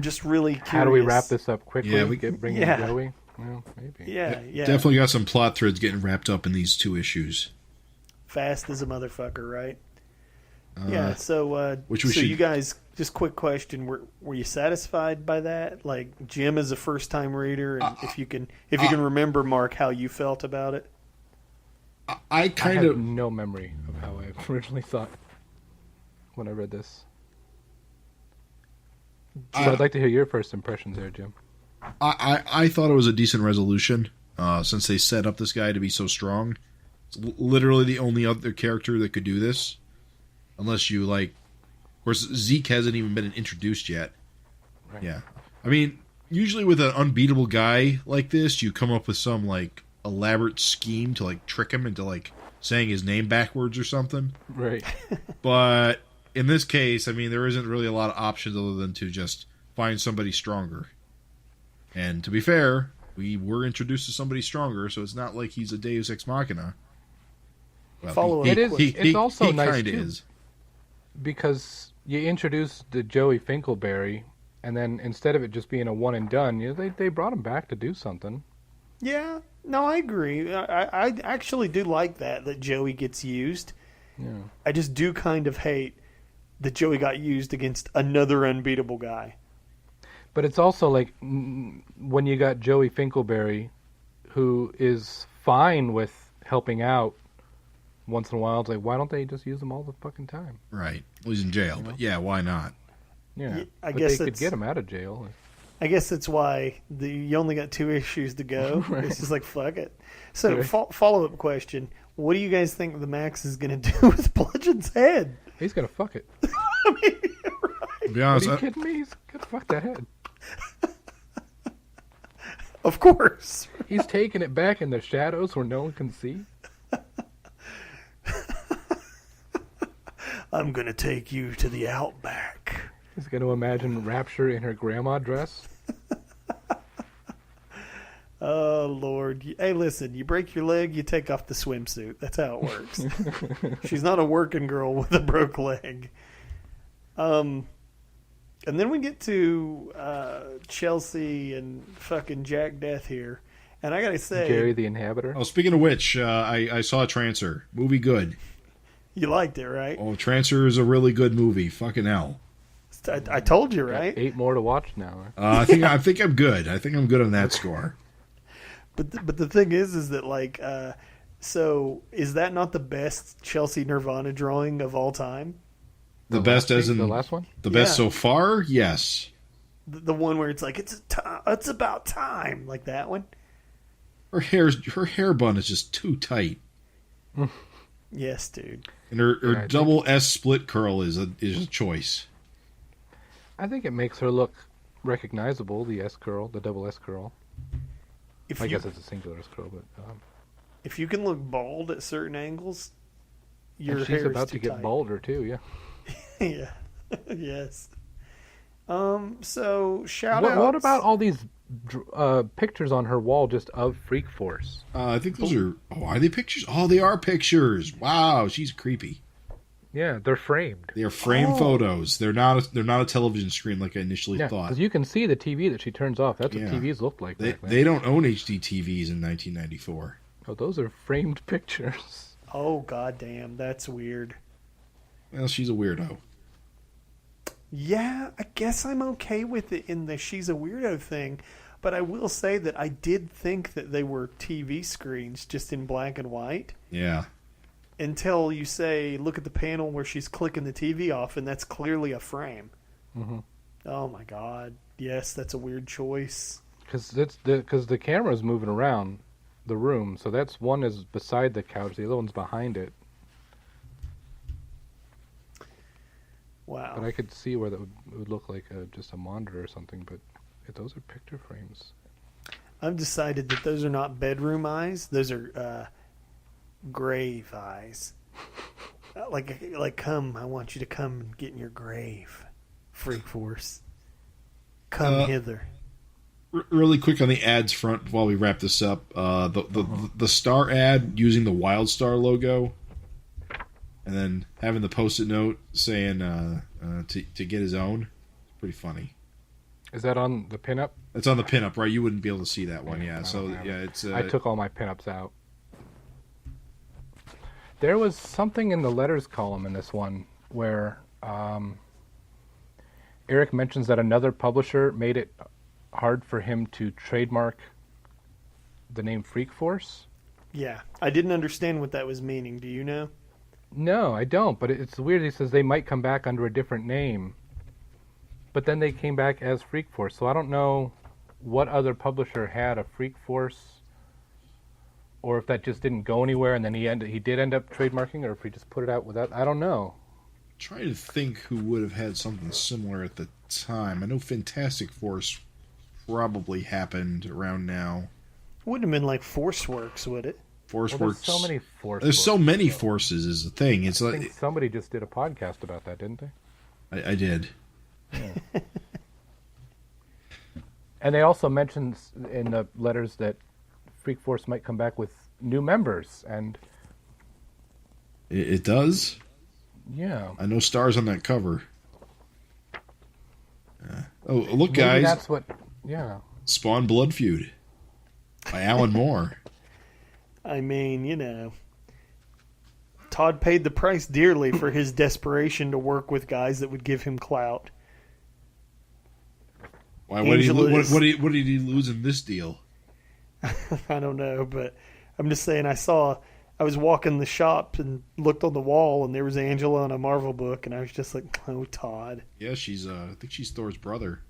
Speaker 3: just really curious.
Speaker 4: How do we wrap this up quickly?
Speaker 1: Yeah,
Speaker 4: bring in Joey? Well, maybe.
Speaker 3: Yeah.
Speaker 1: Definitely got some plot threads getting wrapped up in these 2 issues.
Speaker 3: Fast as a motherfucker, right? Yeah. So,
Speaker 1: should...
Speaker 3: you guys, just quick question: were you satisfied by that? Like, Jim is a first time reader, and if you can remember, Mark, how you felt about it.
Speaker 1: I
Speaker 4: have no memory of how I originally thought when I read this. So I'd like to hear your first impressions there, Jim.
Speaker 1: I thought it was a decent resolution, since they set up this guy to be so strong. It's literally the only other character that could do this. Unless you, like... Of course, Zeke hasn't even been introduced yet.
Speaker 4: Right.
Speaker 1: Yeah. I mean, usually with an unbeatable guy like this, you come up with some, like, elaborate scheme to, like, trick him into, like, saying his name backwards or something.
Speaker 4: Right.
Speaker 1: But in this case, I mean, there isn't really a lot of options other than to just find somebody stronger. And to be fair, we were introduced to somebody stronger, so it's not like he's a Deus Ex Machina. Well,
Speaker 4: it's also nice, too,
Speaker 1: is.
Speaker 4: Because you introduced the Joey Finkelberry, and then instead of it just being a one and done, they brought him back to do something.
Speaker 3: Yeah, no, I agree. I actually do like that Joey gets used.
Speaker 4: Yeah.
Speaker 3: I just do kind of hate that Joey got used against another unbeatable guy.
Speaker 4: But it's also like when you got Joey Finkelberry, who is fine with helping out once in a while. It's like, why don't they just use him all the fucking time?
Speaker 1: Right. Well, he's in jail, but yeah, why not?
Speaker 4: Yeah,
Speaker 3: I guess
Speaker 4: they could get him out of jail.
Speaker 3: I guess that's why you only got 2 issues to go.
Speaker 4: Right.
Speaker 3: It's just like, fuck it. So,
Speaker 4: Right.
Speaker 3: follow-up question. What do you guys think the Max is going to do with Bludgeon's head?
Speaker 4: He's going to fuck it.
Speaker 3: I mean, right.
Speaker 1: To be honest,
Speaker 4: Are you kidding me? He's going to fuck that head.
Speaker 3: Of course.
Speaker 4: He's taking it back in the shadows where no one can see.
Speaker 3: I'm going to take you to the Outback.
Speaker 4: He's going to imagine Rapture in her grandma dress.
Speaker 3: Oh, Lord. Hey, listen, you break your leg, you take off the swimsuit. That's how it works. She's not a working girl with a broke leg. And then we get to Chelsea and fucking Jack Death here. And I got to say...
Speaker 4: Jerry the Inhabitor.
Speaker 1: Oh, speaking of which, I saw Trancer. Movie good.
Speaker 3: You liked it, right?
Speaker 1: Oh, Trancer is a really good movie. Fucking hell.
Speaker 3: I told you, right?
Speaker 4: 8 more to watch now.
Speaker 1: I think I'm good. I think I'm good on that score.
Speaker 3: But the thing is that like, so is that not the best Chelsea Nirvana drawing of all time?
Speaker 1: The best as in
Speaker 4: the last one?
Speaker 1: The best so far? Yes.
Speaker 3: The one where it's like it's about time, like that one.
Speaker 1: Her hair bun is just too tight.
Speaker 3: Yes, dude.
Speaker 1: And her double S split curl is a choice.
Speaker 4: I think it makes her look recognizable. The S curl, the double S curl. I guess it's a singular S curl, but
Speaker 3: if you can look bald at certain angles, your
Speaker 4: she's
Speaker 3: hair
Speaker 4: about
Speaker 3: is too
Speaker 4: to get
Speaker 3: tight.
Speaker 4: balder too. Yeah.
Speaker 3: Yeah. Yes. So shout out.
Speaker 4: What about all these pictures on her wall just of Freak Force?
Speaker 1: I think those are. Oh, are they pictures? Oh, they are pictures. Wow, she's creepy.
Speaker 4: Yeah, they're framed.
Speaker 1: They are framed photos. They're not a television screen like I initially thought.
Speaker 4: Because you can see the TV that she turns off. That's what TVs looked like.
Speaker 1: They don't own HD TVs in 1994.
Speaker 4: Oh, those are framed pictures.
Speaker 3: Oh, goddamn, that's weird.
Speaker 1: Well, she's a weirdo.
Speaker 3: Yeah, I guess I'm okay with it in the she's a weirdo thing, but I will say that I did think that they were TV screens just in black and white.
Speaker 1: Yeah.
Speaker 3: Until you say, look at the panel where she's clicking the TV off, and that's clearly a frame.
Speaker 4: Mm-hmm.
Speaker 3: Oh my God! Yes, that's a weird choice.
Speaker 4: Because the camera's moving around the room, so that's one is beside the couch, the other one's behind it.
Speaker 3: Wow.
Speaker 4: But I could see where that would look like just a monitor or something. But those are picture frames.
Speaker 3: I've decided that those are not bedroom eyes. Those are grave eyes. Like come, I want you to come and get in your grave, Freak Force. Come hither.
Speaker 1: Really quick on the ads front while we wrap this up. The Star ad using the Wild Star logo, and then having the post-it note saying to get his own. It's pretty funny.
Speaker 4: Is that on the pinup?
Speaker 1: It's on the pinup, right? You wouldn't be able to see that one, yeah. So yeah, it's.
Speaker 4: I took all my pinups out. There was something in the letters column in this one where Eric mentions that another publisher made it hard for him to trademark the name Freak Force.
Speaker 3: Yeah, I didn't understand what that was meaning. Do you know?
Speaker 4: No, I don't, but it's weird. He says they might come back under a different name, but then they came back as Freak Force. So I don't know what other publisher had a Freak Force, or if that just didn't go anywhere and then he did end up trademarking, or if he just put it out without. I don't know.
Speaker 1: Trying to think who would have had something similar at the time. I know Fantastic Force probably happened around now.
Speaker 3: Wouldn't have been like ForceWorks, would it?
Speaker 1: ForceWorks.
Speaker 4: There's so many forces.
Speaker 1: There's so many forces is the thing. It's
Speaker 4: I
Speaker 1: like
Speaker 4: think somebody just did a podcast about that, didn't they?
Speaker 1: I did.
Speaker 4: Yeah. And they also mentioned in the letters that Freak Force might come back with new members, and
Speaker 1: It does.
Speaker 4: yeah,
Speaker 1: I know Star's on that cover. Oh, look,
Speaker 4: maybe
Speaker 1: guys!
Speaker 4: that's what. Yeah,
Speaker 1: Spawn Blood Feud by Alan Moore.
Speaker 3: I mean, Todd paid the price dearly for his desperation to work with guys that would give him clout.
Speaker 1: Why? What did he lose in this deal?
Speaker 3: I don't know, but I'm just saying I was walking the shop and looked on the wall, and there was Angela in a Marvel book, and I was just like, oh, Todd.
Speaker 1: Yeah, she's. I think she's Thor's brother.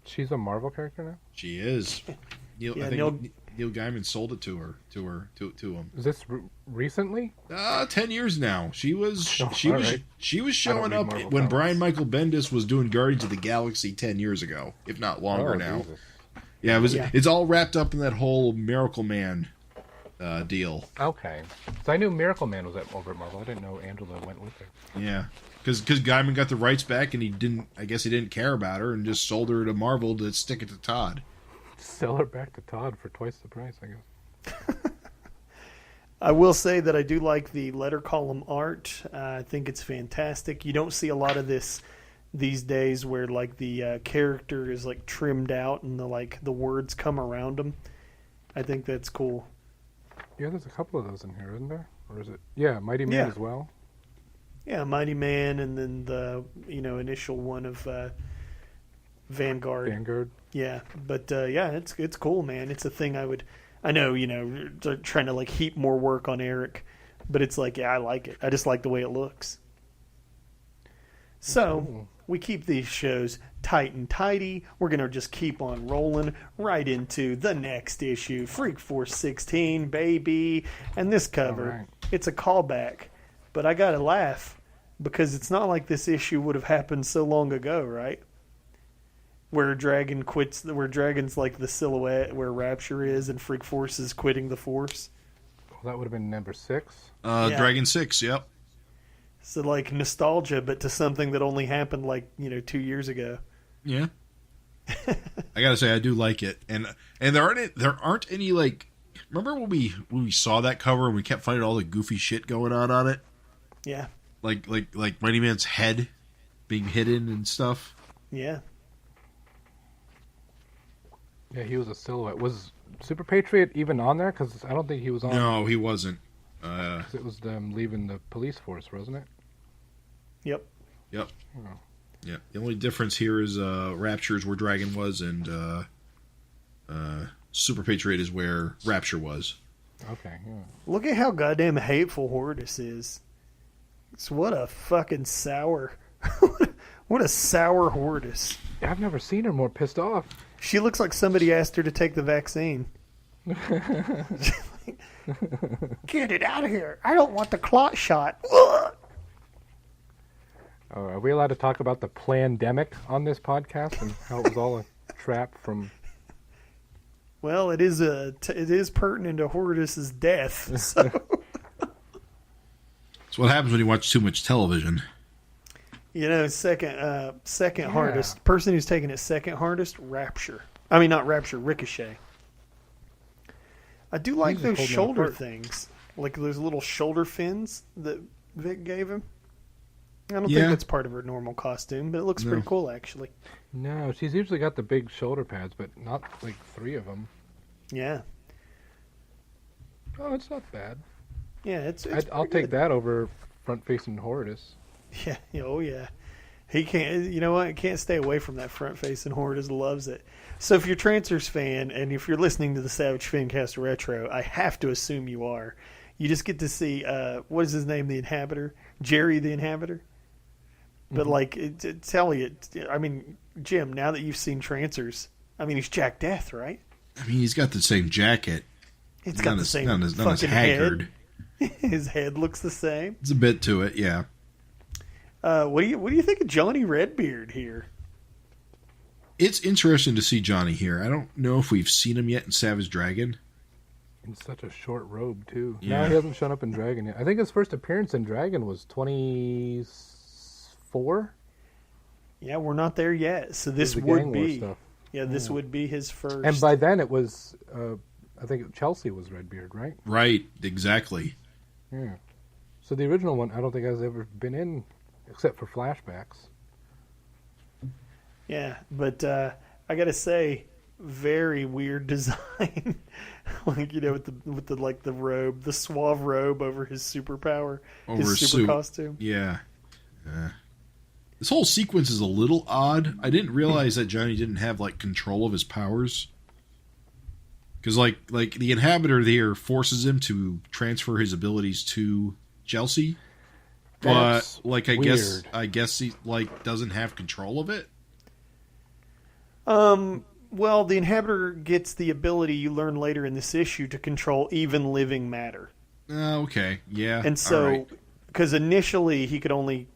Speaker 4: she's a Marvel character now.
Speaker 1: She is. I think Neil Gaiman sold it to him.
Speaker 4: Is this recently?
Speaker 1: 10 years now. She was showing up
Speaker 4: Marvel
Speaker 1: when
Speaker 4: comics.
Speaker 1: Brian Michael Bendis was doing Guardians of the Galaxy 10 years ago, if not longer now.
Speaker 4: Jesus.
Speaker 1: Yeah,
Speaker 3: Yeah.
Speaker 1: It's all wrapped up in that whole Miracle Man deal.
Speaker 4: Okay, so I knew Miracle Man was over at Marvel. I didn't know Angela went with her.
Speaker 1: Yeah, because Gaiman got the rights back and he didn't care about her and just sold her to Marvel to stick it to Todd.
Speaker 4: Sell her back to Todd for twice the price, I guess.
Speaker 3: I will say that I do like the letter column art. I think it's fantastic. You don't see a lot of this these days, where like the character is like trimmed out and the words come around them. I think that's cool.
Speaker 4: Yeah, there's a couple of those in here, isn't there? Or is it? Yeah, Mighty Man
Speaker 3: Yeah.
Speaker 4: as well.
Speaker 3: Yeah, Mighty Man, and then the initial one of Vanguard.
Speaker 4: Vanguard.
Speaker 3: Yeah, but yeah, it's cool, man. It's a thing I know, they're trying to like heap more work on Eric, but it's like, yeah, I like it. I just like the way it looks. So
Speaker 4: Cool.
Speaker 3: we keep these shows tight and tidy. We're gonna just keep on rolling right into the next issue, Freak Force 16, baby. And this cover,
Speaker 4: All right.
Speaker 3: it's a callback, but I gotta laugh because it's not like this issue would have happened so long ago, right? Where Dragon's like the silhouette where Rapture is, and Freak Force is quitting the Force.
Speaker 4: Well, that would have been number 6.
Speaker 3: Yeah.
Speaker 1: Dragon 6, yep.
Speaker 3: So like nostalgia, but to something that only happened 2 years ago.
Speaker 1: Yeah. I gotta say, I do like it, and there aren't any like. Remember when we saw that cover and we kept finding all the goofy shit going on it,
Speaker 3: Yeah,
Speaker 1: like Mighty Man's head being hidden and stuff.
Speaker 3: yeah.
Speaker 4: Yeah, he was a silhouette. Was Super Patriot even on there? Because I don't think he was on.
Speaker 1: No, he wasn't.
Speaker 4: 'Cause it was them leaving the police force, wasn't it?
Speaker 3: Yep.
Speaker 1: Yep.
Speaker 4: Oh.
Speaker 1: Yeah. The only difference here is Rapture is where Dragon was, and Super Patriot is where Rapture was.
Speaker 4: Okay, yeah.
Speaker 3: Look at how goddamn hateful Hortus is. It's what a fucking sour, what a sour Hortus.
Speaker 4: I've never seen her more pissed off.
Speaker 3: She looks like somebody asked her to take the vaccine. Get it out of here! I don't want the clot shot. Ugh.
Speaker 4: Are we allowed to talk about the plandemic on this podcast and how it was all a trap from...
Speaker 3: Well, it is pertinent to Horridus's death. So.
Speaker 1: That's what happens when you watch too much television.
Speaker 3: You know, second hardest person who's taken it second hardest, Rapture. I mean, not Rapture, Ricochet. I do like those shoulder things, like those little shoulder fins that Vic gave him. I don't think that's part of her normal costume, but it looks pretty cool, actually.
Speaker 4: No, she's usually got the big shoulder pads, but not like 3 of them.
Speaker 3: Yeah.
Speaker 4: Oh, it's not bad.
Speaker 3: Yeah,
Speaker 4: I'll take that over front-facing Horridus.
Speaker 3: Yeah. Oh, yeah. He can't. You know what? Can't stay away from that front-facing Horridus. Loves it. So, if you're a Trancers fan, and if you're listening to the Savage FINcast Retro, I have to assume you are. You just get to see what is his name? The Inhabitor, Jerry the Inhabitor. But tell you, I mean, Jim. Now that you've seen Trancers, I mean, he's Jack Death, right?
Speaker 1: I mean, he's got the same jacket.
Speaker 3: It's got the same
Speaker 1: not as
Speaker 3: fucking
Speaker 1: haggard.
Speaker 3: head. His head looks the same.
Speaker 1: It's a bit to it, yeah.
Speaker 3: What do you think of Johnny Redbeard here?
Speaker 1: It's interesting to see Johnny here. I don't know if we've seen him yet in Savage Dragon.
Speaker 4: In such a short robe, too.
Speaker 1: Yeah.
Speaker 4: No, he hasn't shown up in Dragon yet. I think his first appearance in Dragon was 24?
Speaker 3: Yeah, we're not there yet. So this would be...
Speaker 4: Stuff.
Speaker 3: Yeah, this would be his first.
Speaker 4: And by then it was, I think Chelsea was Redbeard, right?
Speaker 1: Right, exactly.
Speaker 4: Yeah. So the original one, I don't think has ever been in, except for flashbacks.
Speaker 3: Yeah, but I gotta say, very weird design. Like, you know, with the like the robe, the suave robe over his superpower, his super costume.
Speaker 1: Yeah. This whole sequence is a little odd. I didn't realize that Johnny didn't have like control of his powers. Because like the Inhabitor there forces him to transfer his abilities to Chelsea, but like I guess he like doesn't have control of it.
Speaker 3: Well, the Inhabitor gets the ability you learn later in this issue to control even living matter.
Speaker 1: Okay, yeah.
Speaker 3: And so, because initially he could only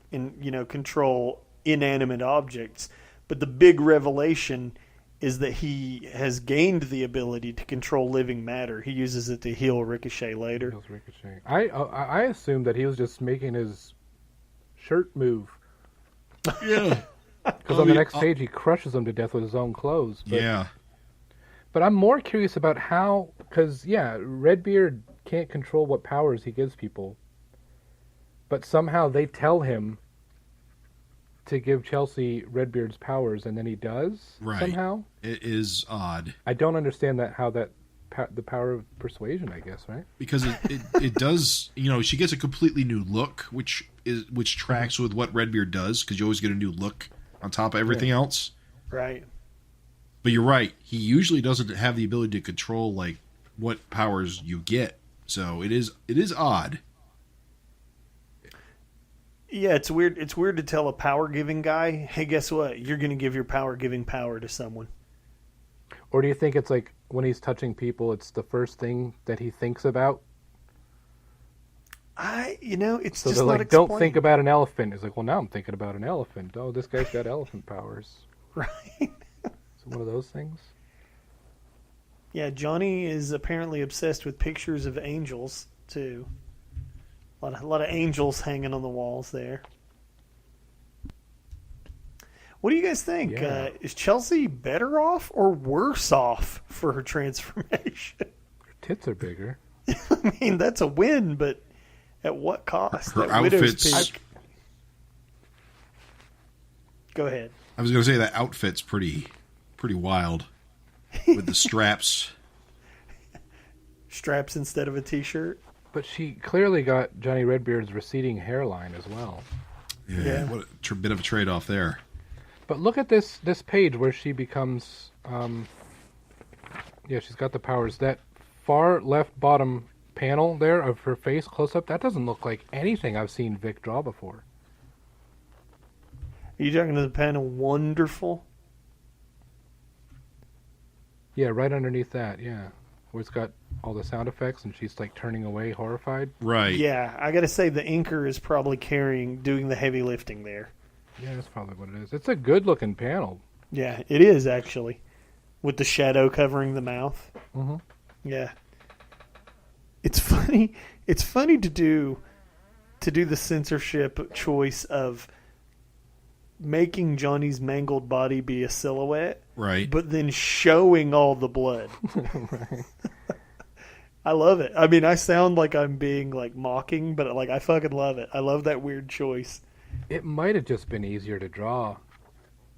Speaker 3: control inanimate objects, but the big revelation is that he has gained the ability to control living matter. He uses it to heal Ricochet later.
Speaker 4: Heals Ricochet. I assumed that he was just making his shirt move.
Speaker 1: Yeah.
Speaker 4: Because on the next page he crushes him to death with his own clothes. But,
Speaker 1: yeah.
Speaker 4: But I'm more curious about how, because Redbeard can't control what powers he gives people, but somehow they tell him to give Chelsea Redbeard's powers, and then he does somehow.
Speaker 1: It is odd.
Speaker 4: I don't understand the power of persuasion, I guess, right?
Speaker 1: Because it does. She gets a completely new look, which tracks with what Redbeard does, because you always get a new look on top of everything else.
Speaker 3: Right.
Speaker 1: But you're right. He usually doesn't have the ability to control like what powers you get. So it is odd.
Speaker 3: Yeah, it's weird. It's weird to tell a power-giving guy, hey, guess what? You're going to give your power-giving power to someone.
Speaker 4: Or do you think it's like when he's touching people, it's the first thing that he thinks about?
Speaker 3: It's
Speaker 4: so
Speaker 3: just
Speaker 4: they're
Speaker 3: not
Speaker 4: like,
Speaker 3: explained.
Speaker 4: don't think about an elephant. It's like, well, now I'm thinking about an elephant. Oh, this guy's got elephant powers.
Speaker 3: Right.
Speaker 4: Is it one of those things?
Speaker 3: Yeah, Johnny is apparently obsessed with pictures of angels, too. A lot of angels hanging on the walls there. What do you guys think?
Speaker 4: Yeah.
Speaker 3: Is Chelsea better off or worse off for her transformation?
Speaker 4: Her tits are bigger.
Speaker 3: I mean, that's a win, but at what cost?
Speaker 1: Her
Speaker 3: That widow's
Speaker 1: outfits.
Speaker 3: peak. Go ahead.
Speaker 1: I was going to say that outfit's pretty wild with the straps.
Speaker 3: Straps instead of a t-shirt.
Speaker 4: But she clearly got Johnny Redbeard's receding hairline as well.
Speaker 1: Yeah. What a bit of a trade-off there.
Speaker 4: But look at this page where she becomes... she's got the powers. That far left bottom panel there of her face close-up, that doesn't look like anything I've seen Vic draw before.
Speaker 3: Are you talking to the panel Wonderful?
Speaker 4: Yeah, right underneath that, yeah. Where it's got all the sound effects and she's like turning away horrified.
Speaker 1: Right.
Speaker 3: Yeah, I got to say the inker is probably doing the heavy lifting there.
Speaker 4: Yeah, that's probably what it is. It's a good-looking panel.
Speaker 3: Yeah, it is actually, with the shadow covering the mouth.
Speaker 4: Mm-hmm.
Speaker 3: Yeah, it's funny. It's funny to do the censorship choice of making Johnny's mangled body be a silhouette,
Speaker 1: Right.
Speaker 3: but then showing all the blood.
Speaker 4: Right.
Speaker 3: I love it. I mean, I sound like I'm being like mocking, but like I fucking love it. I love that weird choice.
Speaker 4: It might have just been easier to draw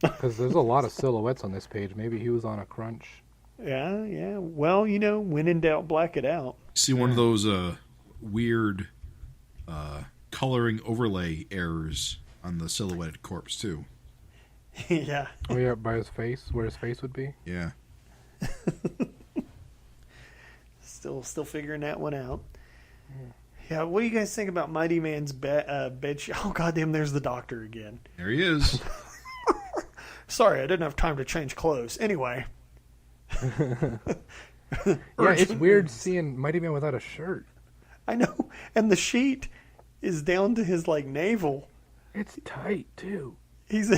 Speaker 4: because there's a lot of silhouettes on this page. Maybe he was on a crunch.
Speaker 3: Yeah. Well, when in doubt, black it out.
Speaker 1: See one of those weird coloring overlay errors on the silhouetted corpse too.
Speaker 3: Yeah.
Speaker 4: Oh yeah, by his face, where his face would be.
Speaker 1: Yeah.
Speaker 3: Still figuring that one out. Yeah, what do you guys think about Mighty Man's bed sheet? Oh, goddamn, there's the doctor again.
Speaker 1: There he is.
Speaker 3: Sorry, I didn't have time to change clothes. Anyway.
Speaker 4: Yeah, it's weird seeing Mighty Man without a shirt.
Speaker 3: I know. And the sheet is down to his, like, navel.
Speaker 4: It's tight, too.
Speaker 3: He's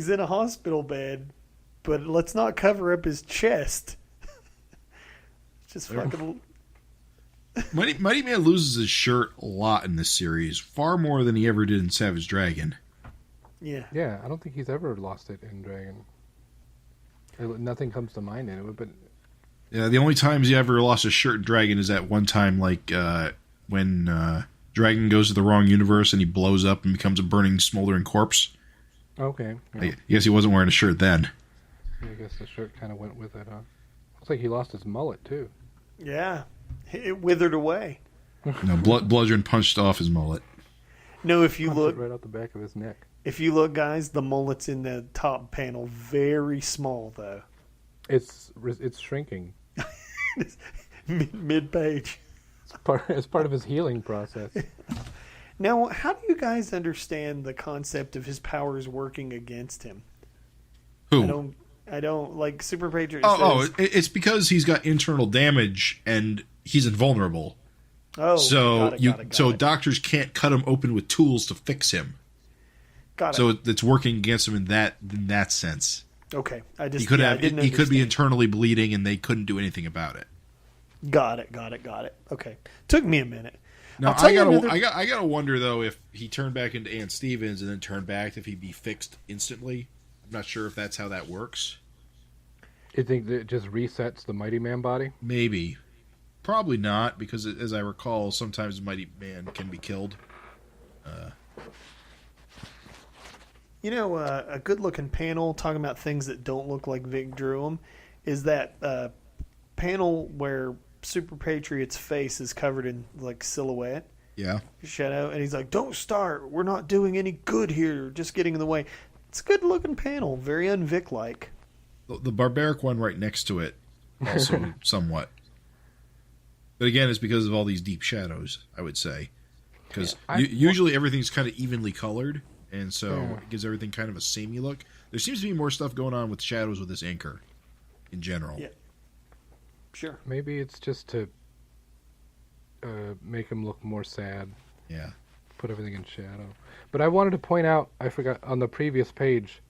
Speaker 3: in a hospital bed, but let's not cover up his chest. Just fucking...
Speaker 1: Mighty Man loses his shirt a lot in this series, far more than he ever did in Savage Dragon.
Speaker 3: Yeah.
Speaker 4: Yeah, I don't think he's ever lost it in Dragon. Nothing comes to mind anyway, but...
Speaker 1: Yeah, the only times he ever lost his shirt in Dragon is that one time, like, when Dragon goes to the wrong universe and he blows up and becomes a burning, smoldering corpse.
Speaker 4: Okay. Yeah.
Speaker 1: I guess he wasn't wearing a shirt then.
Speaker 4: I guess the shirt kind of went with it, huh? Looks like he lost his mullet, too.
Speaker 3: Yeah. It withered away.
Speaker 1: No, Bludgeon punched off his mullet.
Speaker 3: No, if you look...
Speaker 4: right out the back of his neck.
Speaker 3: If you look, guys, the mullet's in the top panel. Very small, though.
Speaker 4: It's shrinking.
Speaker 3: Mid-page.
Speaker 4: It's part of his healing process.
Speaker 3: Now, how do you guys understand the concept of his powers working against him?
Speaker 1: Who?
Speaker 3: I don't like Super Patriot.
Speaker 1: It's because he's got internal damage and he's invulnerable.
Speaker 3: Oh,
Speaker 1: so
Speaker 3: got it.
Speaker 1: doctors can't cut him open with tools to fix him.
Speaker 3: Got it.
Speaker 1: So it's working against him in that sense.
Speaker 3: Okay,
Speaker 1: He could be internally bleeding and they couldn't do anything about it.
Speaker 3: Got it. Okay, took me a minute.
Speaker 1: Now I gotta wonder though if he turned back into Ann Stevens and then turned back if he'd be fixed instantly. I'm not sure if that's how that works.
Speaker 4: You think that it just resets the Mighty Man body?
Speaker 1: Maybe. Probably not, because as I recall, sometimes Mighty Man can be killed.
Speaker 3: A good-looking panel talking about things that don't look like Vic drew them is that panel where Super Patriot's face is covered in like silhouette.
Speaker 1: Yeah.
Speaker 3: Shadow, and he's like, "Don't start. We're not doing any good here. Just getting in the way." It's a good-looking panel, very un-Vic-like.
Speaker 1: The barbaric one right next to it, also somewhat. But again, it's because of all these deep shadows, I would say. Because usually everything's kind of evenly colored, and so it gives everything kind of a samey look. There seems to be more stuff going on with shadows with this inker, in general.
Speaker 3: Yeah. Sure.
Speaker 4: Maybe it's just to make him look more sad.
Speaker 1: Yeah.
Speaker 4: Put everything in shadow. But I wanted to point out, I forgot, on the previous page,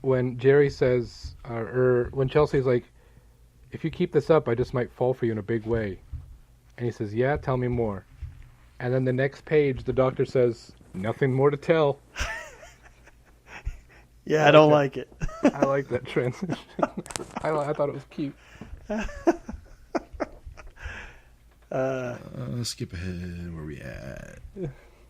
Speaker 4: when Jerry says, or when Chelsea's like, "If you keep this up, I just might fall for you in a big way." And he says, "Yeah, tell me more." And then the next page, the doctor says, "Nothing more to tell."
Speaker 3: Yeah, I don't like it.
Speaker 4: I like that transition. I thought it was cute.
Speaker 1: Skip ahead. Where we at?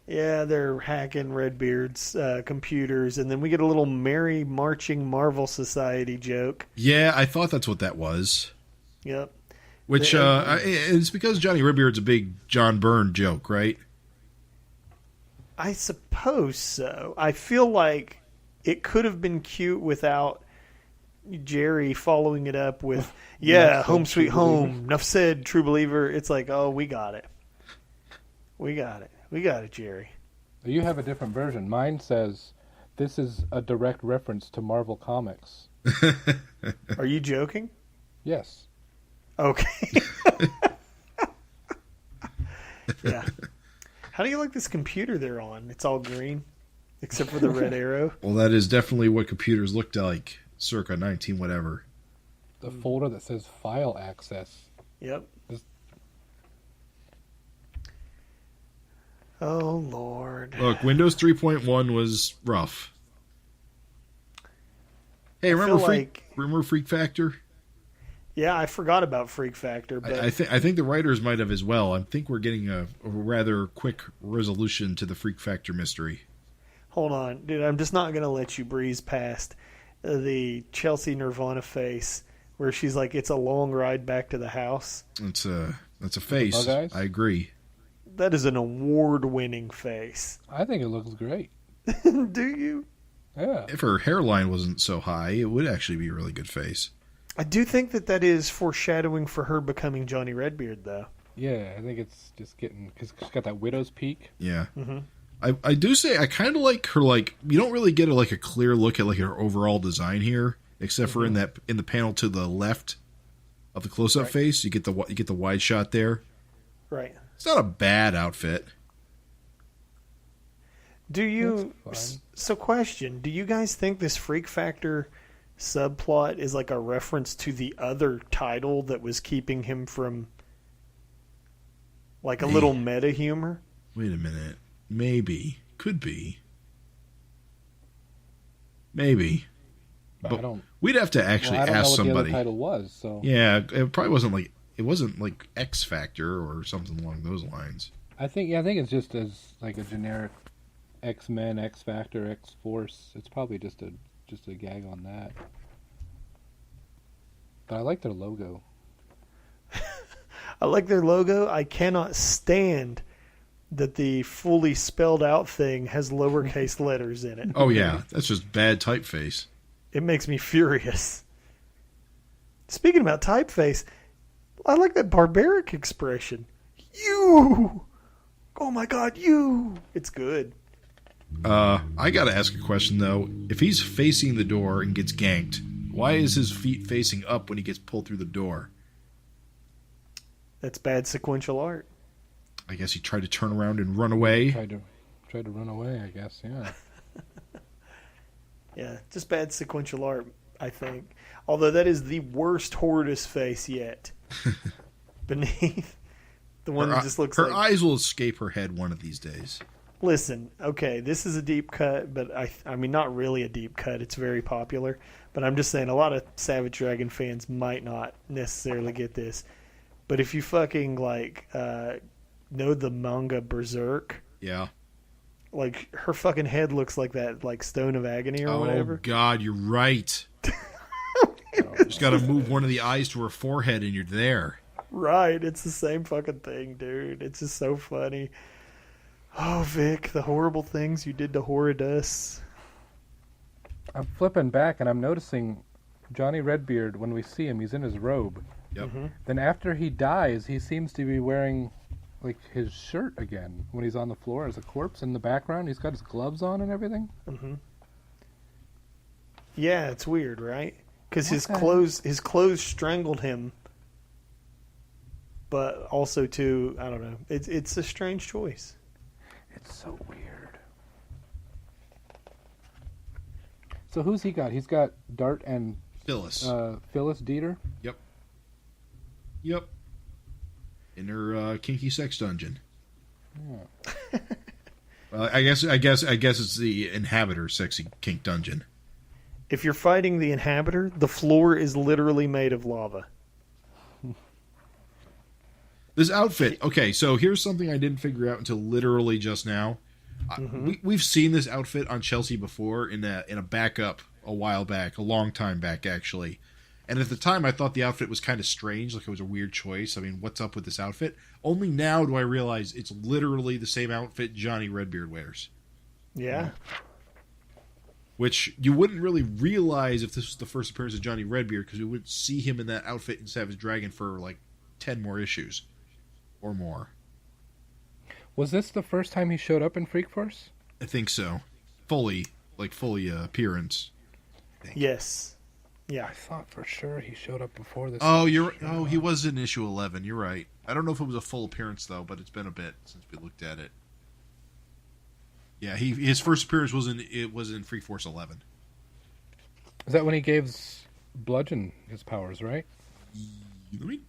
Speaker 3: Yeah, they're hacking Redbeard's computers, and then we get a little Merry Marching Marvel Society joke.
Speaker 1: Yeah, I thought that's what that was.
Speaker 3: Yep.
Speaker 1: Which, it's because Johnny Redbeard's a big John Byrne joke, right?
Speaker 3: I suppose so. I feel like it could have been cute without Jerry following it up with, "Yeah, home sweet home, enough said, true believer." It's like, oh, we got it. We got it, Jerry.
Speaker 4: You have a different version. Mine says, "This is a direct reference to Marvel Comics."
Speaker 3: Are you joking?
Speaker 4: Yes.
Speaker 3: Okay. Yeah. How do you like this computer they're on? It's all green, except for the red arrow.
Speaker 1: Well, that is definitely what computers looked like circa 19 whatever.
Speaker 4: The folder that says file access.
Speaker 3: Yep. Oh, Lord.
Speaker 1: Look, Windows 3.1 was rough. Hey, remember Freak Factor?
Speaker 3: Yeah, I forgot about Freak Factor. But
Speaker 1: I think the writers might have as well. I think we're getting a rather quick resolution to the Freak Factor mystery.
Speaker 3: Hold on, dude. I'm just not going to let you breeze past the Chelsea Nirvana face where she's like, it's a long ride back to the house.
Speaker 1: That's a face.
Speaker 4: Bug eyes?
Speaker 1: I agree.
Speaker 3: That is an award-winning face.
Speaker 4: I think it looks great.
Speaker 3: Do you?
Speaker 4: Yeah.
Speaker 1: If her hairline wasn't so high, it would actually be a really good face.
Speaker 3: I do think that is foreshadowing for her becoming Johnny Redbeard, though.
Speaker 4: Yeah, I think it's just getting... Because she's got that widow's peak.
Speaker 1: Yeah.
Speaker 3: Mm-hmm.
Speaker 1: I do say I kind of like her, like, you don't really get a clear look at like her overall design here, except for in the panel to the left of the close-up face. You get the wide shot there.
Speaker 3: Right.
Speaker 1: It's not a bad outfit.
Speaker 3: Do you... So question, do you guys think this Freak Factor subplot is like a reference to the other title that was keeping him from like a little meta humor?
Speaker 1: Wait a minute. Maybe. Could be. Maybe.
Speaker 4: But I don't...
Speaker 1: We'd have to actually ask somebody.
Speaker 4: I don't know what the other title was, so...
Speaker 1: Yeah, it probably wasn't like... It wasn't like X Factor or something along those lines.
Speaker 4: I think it's just as like a generic X-Men, X Factor, X Force. It's probably just a gag on that. But I like their logo.
Speaker 3: I like their logo. I cannot stand that the fully spelled out thing has lowercase letters in it.
Speaker 1: Oh yeah, that's just bad typeface.
Speaker 3: It makes me furious. Speaking about typeface, I like that barbaric expression. You! Oh my God, you! It's good.
Speaker 1: I gotta ask a question though. If he's facing the door and gets ganked, why is his feet facing up when he gets pulled through the door?
Speaker 3: That's bad sequential art.
Speaker 1: I guess he tried to turn around and run away.
Speaker 4: Tried to run away, I guess, yeah.
Speaker 3: Yeah, just bad sequential art, I think. Although that is the worst Hortus face yet. Beneath the one that just looks
Speaker 1: her
Speaker 3: like...
Speaker 1: eyes will escape her head one of these days.
Speaker 3: Listen, okay, this is a deep cut, but I mean, not really a deep cut. It's very popular. But I'm just saying a lot of Savage Dragon fans might not necessarily get this. But if you fucking, know the manga Berserk...
Speaker 1: Yeah.
Speaker 3: Like, her fucking head looks like that, like, Stone of Agony or whatever.
Speaker 1: Oh, God, you're right. Just got to move one of the eyes to her forehead and you're there.
Speaker 3: Right, it's the same fucking thing, dude. It's just so funny. Oh, Vic, the horrible things you did to Horridus.
Speaker 4: I'm flipping back and I'm noticing Johnny Redbeard, when we see him, he's in his robe.
Speaker 1: Yep.
Speaker 3: Mm-hmm.
Speaker 4: Then after he dies, he seems to be wearing like his shirt again when he's on the floor as a corpse in the background. He's got his gloves on and everything.
Speaker 3: Mm-hmm. Yeah, it's weird, right? Because his
Speaker 4: the
Speaker 3: clothes strangled him, but also too, I don't know. It's a strange choice.
Speaker 4: It's so weird. So who's he got? He's got Dart and
Speaker 1: Phyllis.
Speaker 4: Phyllis Dieter.
Speaker 1: Yep. In her kinky sex dungeon.
Speaker 4: Yeah.
Speaker 1: Well, I guess it's the Inhabitor sexy kink dungeon.
Speaker 3: If you're fighting the Inhabitor, the floor is literally made of lava.
Speaker 1: This outfit. Okay, so here's something I didn't figure out until literally just now.
Speaker 3: Mm-hmm.
Speaker 1: We've seen this outfit on Chelsea before in a backup a while back, a long time back actually. And at the time, I thought the outfit was kind of strange, like it was a weird choice. I mean, what's up with this outfit? Only now do I realize it's literally the same outfit Johnny Redbeard wears.
Speaker 3: Yeah.
Speaker 1: Which you wouldn't really realize if this was the first appearance of Johnny Redbeard, because we wouldn't see him in that outfit in Savage Dragon for like 10 more issues or more.
Speaker 4: Was this the first time he showed up in Freak Force?
Speaker 1: I think so. Fully appearance.
Speaker 3: Yes. Yeah.
Speaker 4: I thought for sure he showed up before this.
Speaker 1: He was in issue 11. You're right. I don't know if it was a full appearance though, but it's been a bit since we looked at it. Yeah, his first appearance was in Free Force 11.
Speaker 4: Is that when he gave Bludgeon his powers, right?
Speaker 1: Let me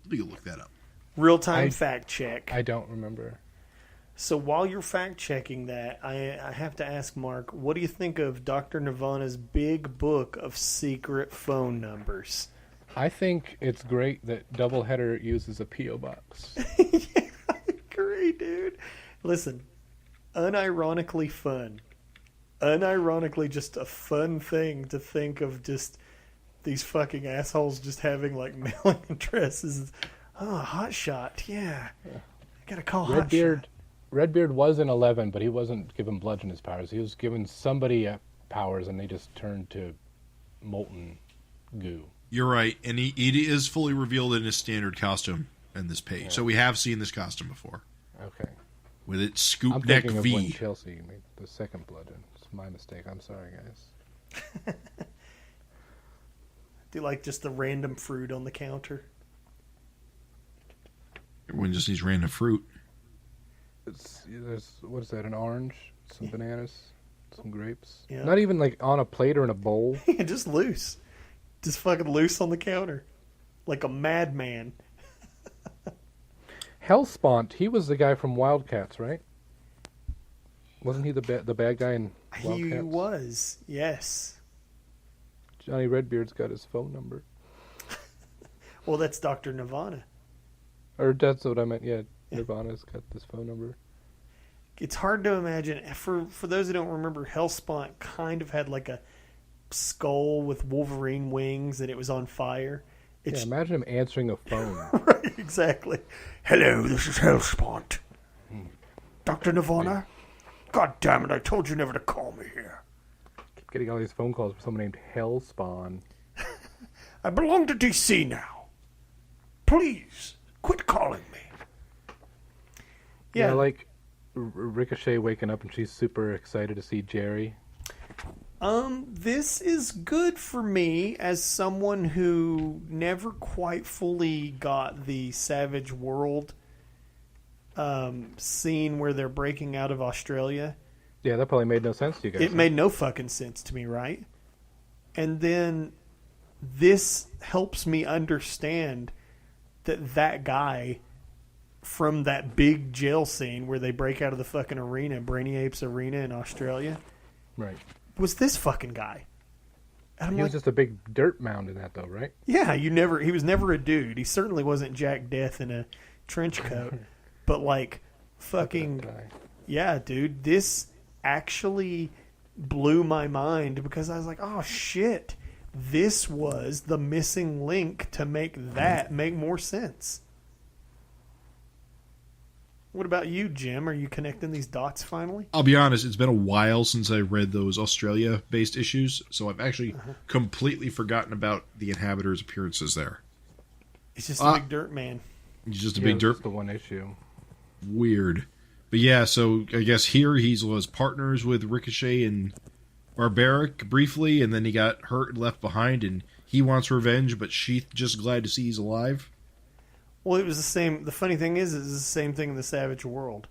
Speaker 1: look that up.
Speaker 3: Real-time fact check.
Speaker 4: I don't remember.
Speaker 3: So while you're fact-checking that, I have to ask Mark, what do you think of Dr. Nirvana's big book of secret phone numbers?
Speaker 4: I think it's great that Doubleheader uses a P.O. box.
Speaker 3: Yeah, I agree, dude. Listen, unironically fun. Unironically just a fun thing to think of, just these fucking assholes just having, like, mailing addresses. Oh, Hot Shot, yeah. I gotta call Hot Shot.
Speaker 4: Redbeard was in 11, but he wasn't given Bludgeon his powers. He was given somebody powers, and they just turned to molten goo.
Speaker 1: You're right, and he is fully revealed in his standard costume in this page. Yeah. So we have seen this costume before.
Speaker 4: Okay.
Speaker 1: With its scoop
Speaker 4: I'm
Speaker 1: neck
Speaker 4: thinking of
Speaker 1: V.
Speaker 4: when Chelsea made the second Bludgeon. It's my mistake. I'm sorry, guys.
Speaker 3: Do you like just the random fruit on the counter?
Speaker 1: Everyone just needs random fruit.
Speaker 4: There's, what is that, an orange, some bananas, some grapes.
Speaker 3: Yeah.
Speaker 4: Not even like on a plate or in a bowl.
Speaker 3: Just loose. Just fucking loose on the counter. Like a madman.
Speaker 4: Hellspawn, he was the guy from Wildcats, right? Wasn't he the bad guy in Wildcats?
Speaker 3: He was, yes.
Speaker 4: Johnny Redbeard's got his phone number.
Speaker 3: Well, that's Dr. Nirvana.
Speaker 4: Or that's what I meant, yeah. Nirvana's got this phone number.
Speaker 3: It's hard to imagine. For those who don't remember, Hellspawn kind of had like a skull with Wolverine wings, and it was on fire.
Speaker 4: Imagine him answering a phone.
Speaker 3: Right, exactly. Hello, this is Hellspawn. Dr. Nirvana? God damn it, I told you never to call me here.
Speaker 4: Keep getting all these phone calls from someone named Hellspawn.
Speaker 3: I belong to DC now. Please, quit calling me.
Speaker 4: Yeah, like Ricochet waking up and she's super excited to see Jerry.
Speaker 3: This is good for me as someone who never quite fully got the Savage World scene where they're breaking out of Australia.
Speaker 4: Yeah, that probably made no sense to you guys.
Speaker 3: It made no fucking sense to me, right? And then this helps me understand that guy from that big jail scene where they break out of the fucking arena, Brainy Apes Arena in Australia.
Speaker 4: Right.
Speaker 3: Was this fucking guy. And
Speaker 4: he was just a big dirt mound in that, though, right?
Speaker 3: Yeah, he was never a dude. He certainly wasn't Jack Death in a trench coat. But, like, fucking... Yeah, dude, this actually blew my mind because I was like, oh, shit. This was the missing link to make that make more sense. What about you, Jim? Are you connecting these dots finally?
Speaker 1: I'll be honest, it's been a while since I read those Australia-based issues, so I've actually completely forgotten about the Inhabitors' appearances there.
Speaker 3: He's just a big dirt man.
Speaker 1: He's just a big dirt...
Speaker 4: Just the one issue.
Speaker 1: Weird. But yeah, so I guess here he was partners with Ricochet and Barbaric briefly, and then he got hurt and left behind, and he wants revenge, but she's just glad to see he's alive.
Speaker 3: Well, it was the same. The funny thing is, it's the same thing in the Savage World,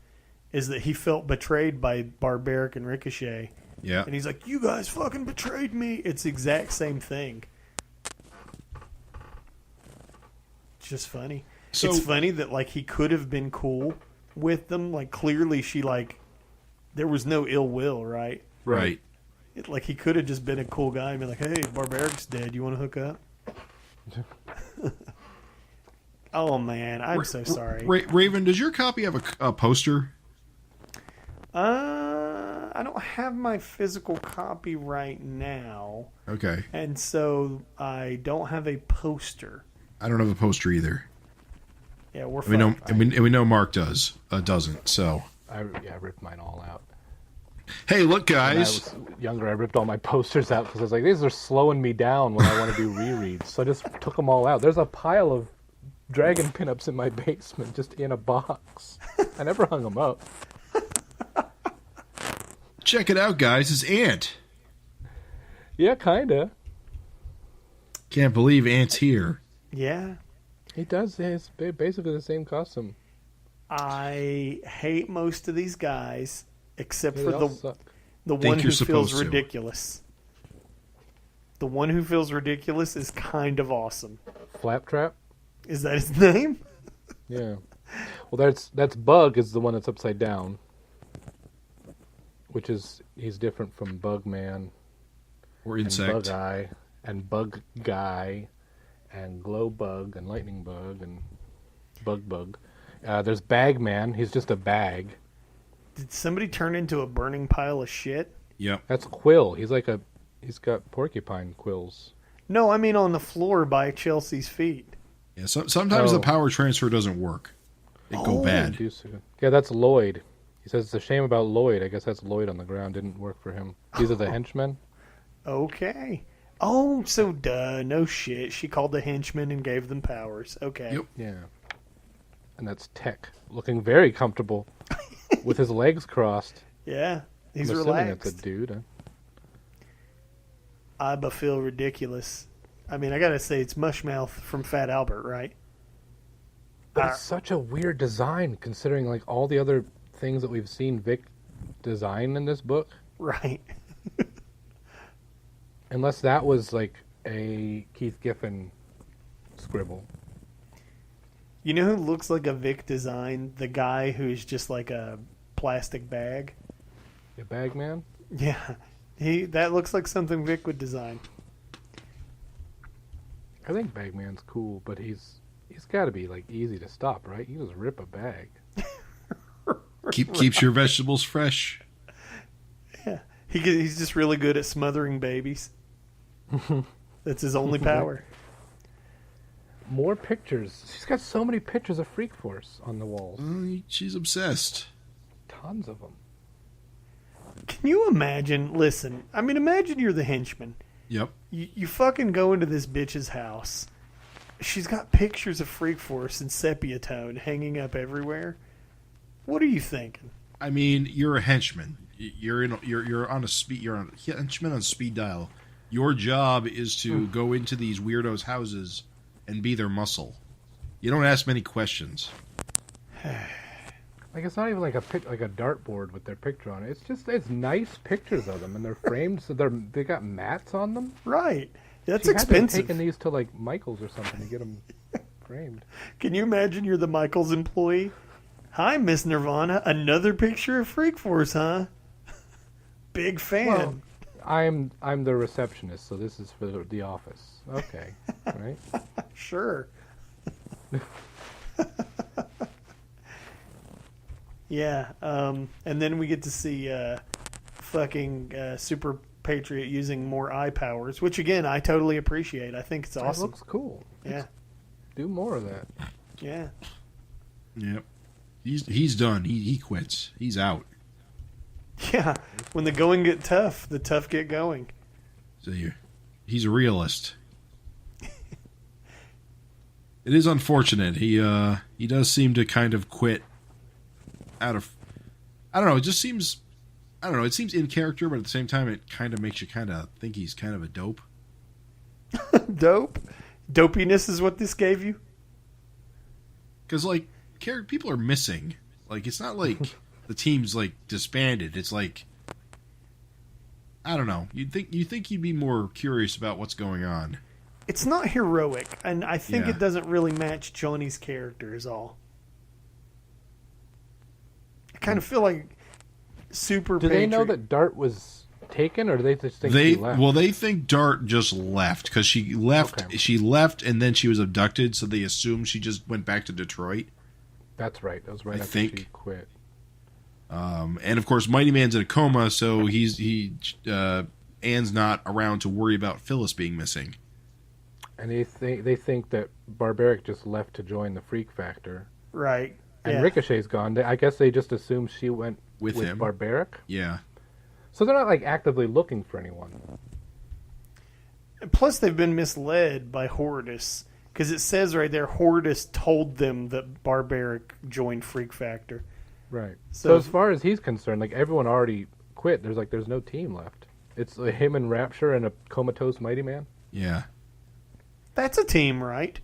Speaker 3: is that he felt betrayed by Barbaric and Ricochet.
Speaker 1: Yeah.
Speaker 3: And he's like, you guys fucking betrayed me. It's the exact same thing. It's just funny. So, it's funny that, like, he could have been cool with them. Like, clearly she, like, there was no ill will, right?
Speaker 1: Right.
Speaker 3: Like, he could have just been a cool guy and be like, hey, Barbaric's dead. You want to hook up? Oh, man. I'm so sorry.
Speaker 1: Raven, does your copy have a poster?
Speaker 3: I don't have my physical copy right now.
Speaker 1: Okay.
Speaker 3: And so I don't have a poster.
Speaker 1: I don't have a poster either.
Speaker 3: Yeah, we're fine.
Speaker 1: We know Mark doesn't, so.
Speaker 4: I ripped mine all out.
Speaker 1: Hey, look, guys.
Speaker 4: When I was younger, I ripped all my posters out because I was like, these are slowing me down when I want to do rereads. So I just took them all out. There's a pile of dragon pinups in my basement just in a box. I never hung them up.
Speaker 1: Check it out, guys. It's Ant.
Speaker 4: Yeah, kinda.
Speaker 1: Can't believe Ant's here.
Speaker 3: Yeah.
Speaker 4: He does. It's basically the same costume.
Speaker 3: I hate most of these guys, except
Speaker 4: They
Speaker 3: for
Speaker 4: all suck.
Speaker 3: the
Speaker 1: Think
Speaker 3: one who
Speaker 1: you're
Speaker 3: feels
Speaker 1: supposed to.
Speaker 3: ridiculous. The one who feels ridiculous is kind of awesome.
Speaker 4: Flaptrap?
Speaker 3: Is that his name?
Speaker 4: Yeah. Well, that's Bug is the one that's upside down, which is he's different from Bugman
Speaker 1: Or
Speaker 4: and
Speaker 1: insect.
Speaker 4: Bug Eye and Bug Guy and Glow Bug and Lightning Bug and Bug. There's Bagman. He's just a bag.
Speaker 3: Did somebody turn into a burning pile of shit?
Speaker 1: Yep.
Speaker 4: That's Quill. He's got porcupine quills.
Speaker 3: No, I mean on the floor by Chelsea's feet.
Speaker 1: Yeah. Sometimes the
Speaker 4: Oh.
Speaker 1: power transfer doesn't work. It go bad.
Speaker 4: Yeah, that's Lloyd. He says it's a shame about Lloyd. I guess that's Lloyd on the ground. Didn't work for him. These are the henchmen.
Speaker 3: Okay. Oh, so duh. No shit. She called the henchmen and gave them powers. Okay.
Speaker 1: Yep.
Speaker 4: Yeah. And that's Tech, looking very comfortable with his legs crossed.
Speaker 3: Yeah. He's
Speaker 4: I'm assuming
Speaker 3: relaxed.
Speaker 4: it's a dude. Huh?
Speaker 3: I feel ridiculous. I mean, I gotta say, it's Mushmouth from Fat Albert, right?
Speaker 4: But it's such a weird design, considering like all the other things that we've seen Vic design in this book.
Speaker 3: Right.
Speaker 4: Unless that was like a Keith Giffen scribble.
Speaker 3: You know who looks like a Vic design? The guy who's just like a plastic bag.
Speaker 4: The Bagman?
Speaker 3: Yeah. That looks like something Vic would design.
Speaker 4: I think Bagman's cool, but he's got to be like easy to stop, right? You just rip a bag.
Speaker 1: Keeps your vegetables fresh.
Speaker 3: Yeah. He's just really good at smothering babies. That's his only power.
Speaker 4: More pictures. She's got so many pictures of Freak Force on the walls.
Speaker 1: She's obsessed.
Speaker 4: Tons of them.
Speaker 3: Can you imagine? Listen, I mean, imagine you're the henchman.
Speaker 1: Yep.
Speaker 3: You fucking go into this bitch's house. She's got pictures of Freak Force in sepia tone hanging up everywhere. What are you thinking?
Speaker 1: I mean, you're a henchman. You're on a henchman on speed dial. Your job is to go into these weirdos' houses and be their muscle. You don't ask many questions.
Speaker 4: Like, it's not even like a dartboard with their picture on it. It's nice pictures of them, and they're framed, so they got mats on them.
Speaker 3: Right. That's
Speaker 4: She had to have
Speaker 3: expensive.
Speaker 4: taken these to like Michael's or something to get them framed.
Speaker 3: Can you imagine you're the Michaels employee? Hi, Miss Nirvana. Another picture of Freak Force, huh? Big fan.
Speaker 4: Well, I'm the receptionist, so this is for the office. Okay, right?
Speaker 3: Sure. Yeah, and then we get to see fucking Super Patriot using more eye powers, which again I totally appreciate. I think it's
Speaker 4: It
Speaker 3: awesome.
Speaker 4: looks cool.
Speaker 3: Yeah,
Speaker 4: Do more of that.
Speaker 3: yeah.
Speaker 1: Yep. He's done. He quits. He's out.
Speaker 3: Yeah, when the going get tough, the tough get going.
Speaker 1: So he's a realist. It is unfortunate. He does seem to kind of quit out of, I don't know, it just seems, I don't know, it seems in character, but at the same time it kind of makes you kind of think he's kind of a dope.
Speaker 3: Dope. Dopiness is what this gave you?
Speaker 1: Because, like, people are missing. Like, it's not like the team's, like, disbanded. It's like, I don't know. You'd think you'd be more curious about what's going on.
Speaker 3: It's not heroic, and I think
Speaker 1: Yeah.
Speaker 3: it doesn't really match Johnny's character is all. I kind of feel like Super
Speaker 4: Do they know
Speaker 3: Patriot-
Speaker 4: that Dart was taken, or do they just think she left?
Speaker 1: They think Dart just left because she left.
Speaker 4: Okay.
Speaker 1: She left and then she was abducted, so they assume she just went back to Detroit.
Speaker 4: That's right. That was right
Speaker 1: I
Speaker 4: after
Speaker 1: think.
Speaker 4: she quit.
Speaker 1: And of course, Mighty Man's in a coma, so Anne's not around to worry about Phyllis being missing.
Speaker 4: And they think that Barbaric just left to join the Freak Factor.
Speaker 3: Right.
Speaker 4: And
Speaker 3: Yeah.
Speaker 4: Ricochet's gone. I guess they just assume she went
Speaker 1: With him.
Speaker 4: Barbaric.
Speaker 1: Yeah.
Speaker 4: So they're not like actively looking for anyone.
Speaker 3: Plus, they've been misled by Horridus. Because it says right there, Horridus told them that Barbaric joined Freak Factor.
Speaker 4: Right.
Speaker 3: So-
Speaker 4: So as far as he's concerned, like everyone already quit. There's no team left. It's him and Rapture and a comatose Mighty Man.
Speaker 1: Yeah.
Speaker 3: That's a team, right?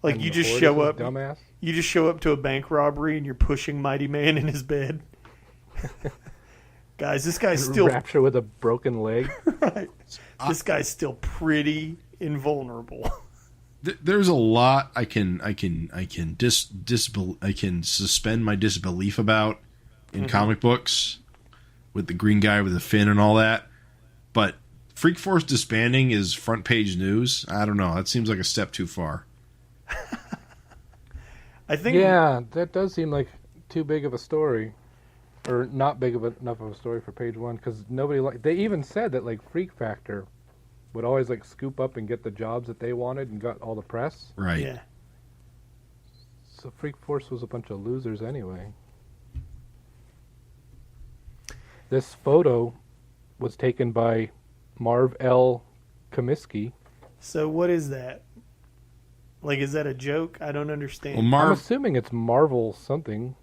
Speaker 3: Like
Speaker 4: And
Speaker 3: you just
Speaker 4: Horridus
Speaker 3: show
Speaker 4: is
Speaker 3: up,
Speaker 4: dumbass.
Speaker 3: you just show up to a bank robbery and you're pushing Mighty Man in his bed. Guys, this guy's still
Speaker 4: Rapture with a broken leg.
Speaker 3: right. This guy's still pretty invulnerable.
Speaker 1: There's a lot I can suspend my disbelief about in comic books with the green guy with the fin and all that, but Freak Force disbanding is front page news. I don't know. That seems like a step too far.
Speaker 3: I think.
Speaker 4: Yeah, that does seem like too big of a story, or not big enough of a story for page one. Because they even said that like Freak Factor would always like scoop up and get the jobs that they wanted and got all the press.
Speaker 1: Right.
Speaker 3: Yeah.
Speaker 4: So Freak Force was a bunch of losers anyway. This photo was taken by Marv L. Comiskey.
Speaker 3: So what is that? Like, is that a joke? I don't understand.
Speaker 1: Well,
Speaker 4: I'm assuming it's Marvel something.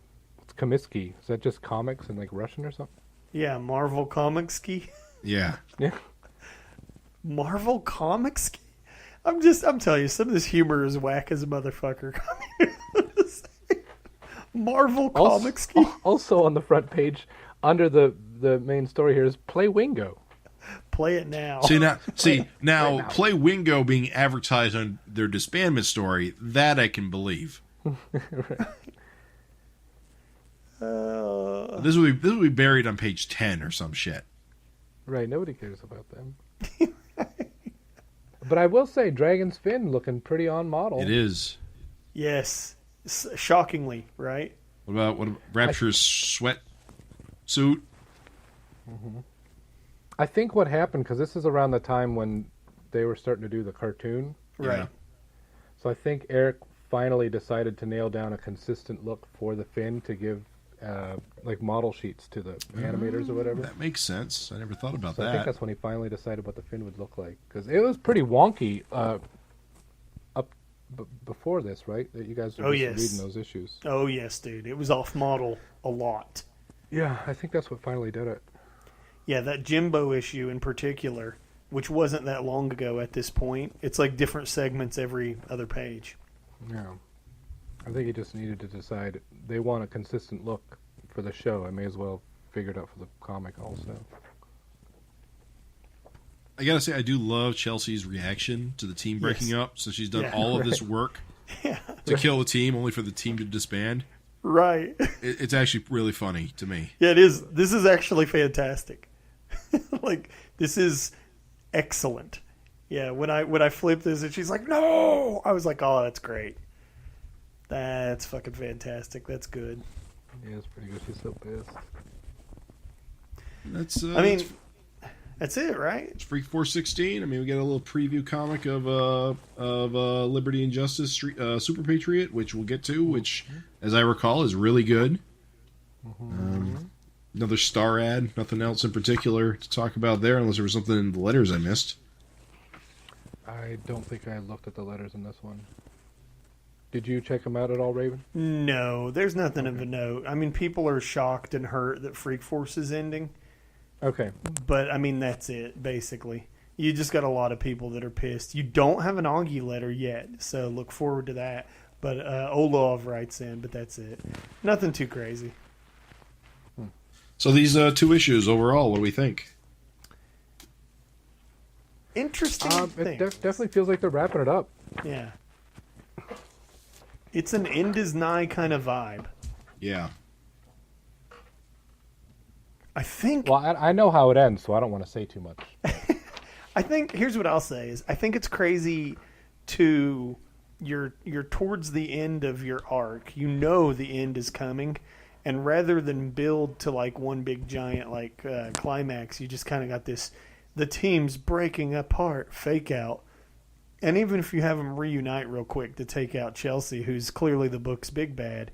Speaker 4: It's Comiskey. Is that just comics in like Russian or something?
Speaker 3: Yeah, Marvel Comicsky.
Speaker 1: Yeah.
Speaker 4: Yeah.
Speaker 3: Marvel Comicsky. I'm telling you, some of this humor is whack as a motherfucker. Marvel Comicsky.
Speaker 4: Also on the front page, under the main story here is Play Wingo.
Speaker 3: Play it now.
Speaker 1: Now, Play Wingo being advertised on their disbandment story, that I can believe.
Speaker 4: Right.
Speaker 1: This will be buried on page 10 or some shit.
Speaker 4: Right, nobody cares about them. But I will say, Dragon's Fin looking pretty on model.
Speaker 1: It is.
Speaker 3: Yes. Shockingly, right?
Speaker 1: What about Rapture's sweat suit?
Speaker 4: Mm-hmm. I think what happened, because this is around the time when they were starting to do the cartoon.
Speaker 3: Right.
Speaker 1: Yeah.
Speaker 4: So I think Eric finally decided to nail down a consistent look for the fin to give like model sheets to the animators or whatever.
Speaker 1: That makes sense. I never thought about
Speaker 4: So
Speaker 1: that.
Speaker 4: I think that's when he finally decided what the fin would look like. Because it was pretty wonky before this, right? That you guys were reading those issues.
Speaker 3: Oh, yes, dude. It was off model a lot.
Speaker 4: Yeah, I think that's what finally did it.
Speaker 3: Yeah, that Jimbo issue in particular, which wasn't that long ago at this point. It's like different segments every other page.
Speaker 4: Yeah. I think he just needed to decide they want a consistent look for the show. I may as well figure it out for the comic also.
Speaker 1: I gotta say, I do love Chelsea's reaction to the team breaking up. So she's done all of this work to kill the team, only for the team to disband.
Speaker 3: Right.
Speaker 1: It's actually really funny to me.
Speaker 3: Yeah, it is. This is actually fantastic. Like, this is excellent. Yeah, when I flipped this and she's like, no! I was like, oh, that's great. That's fucking fantastic. That's good.
Speaker 4: Yeah, it's pretty good. She's so pissed.
Speaker 3: That's it, right?
Speaker 1: It's Freak Force 16. I mean, we get a little preview comic of Liberty and Justice Super Patriot, which we'll get to, which, as I recall, is really good. Another star ad. Nothing else in particular to talk about there, unless there was something in the letters I missed.
Speaker 4: I don't think I looked at the letters in this one. Did you check them out at all, Raven?
Speaker 3: No, there's nothing of a note. I mean, people are shocked and hurt that Freak Force is ending.
Speaker 4: Okay.
Speaker 3: But, I mean, that's it, basically. You just got a lot of people that are pissed. You don't have an Augie letter yet, so look forward to that. But Olov writes in, but that's it. Nothing too crazy.
Speaker 1: So these 2 issues overall, what do we think?
Speaker 3: Interesting
Speaker 4: It definitely feels like they're wrapping it up.
Speaker 3: Yeah. It's an end is nigh kind of vibe.
Speaker 1: Yeah.
Speaker 3: I think...
Speaker 4: Well, I know how it ends, so I don't want to say too much.
Speaker 3: I think... Here's what I'll say is I think it's crazy to... You're towards the end of your arc. You know the end is coming. And rather than build to like one big giant like climax, you just kind of got this... The team's breaking apart, fake out. And even if you have them reunite real quick to take out Chelsea, who's clearly the book's big bad,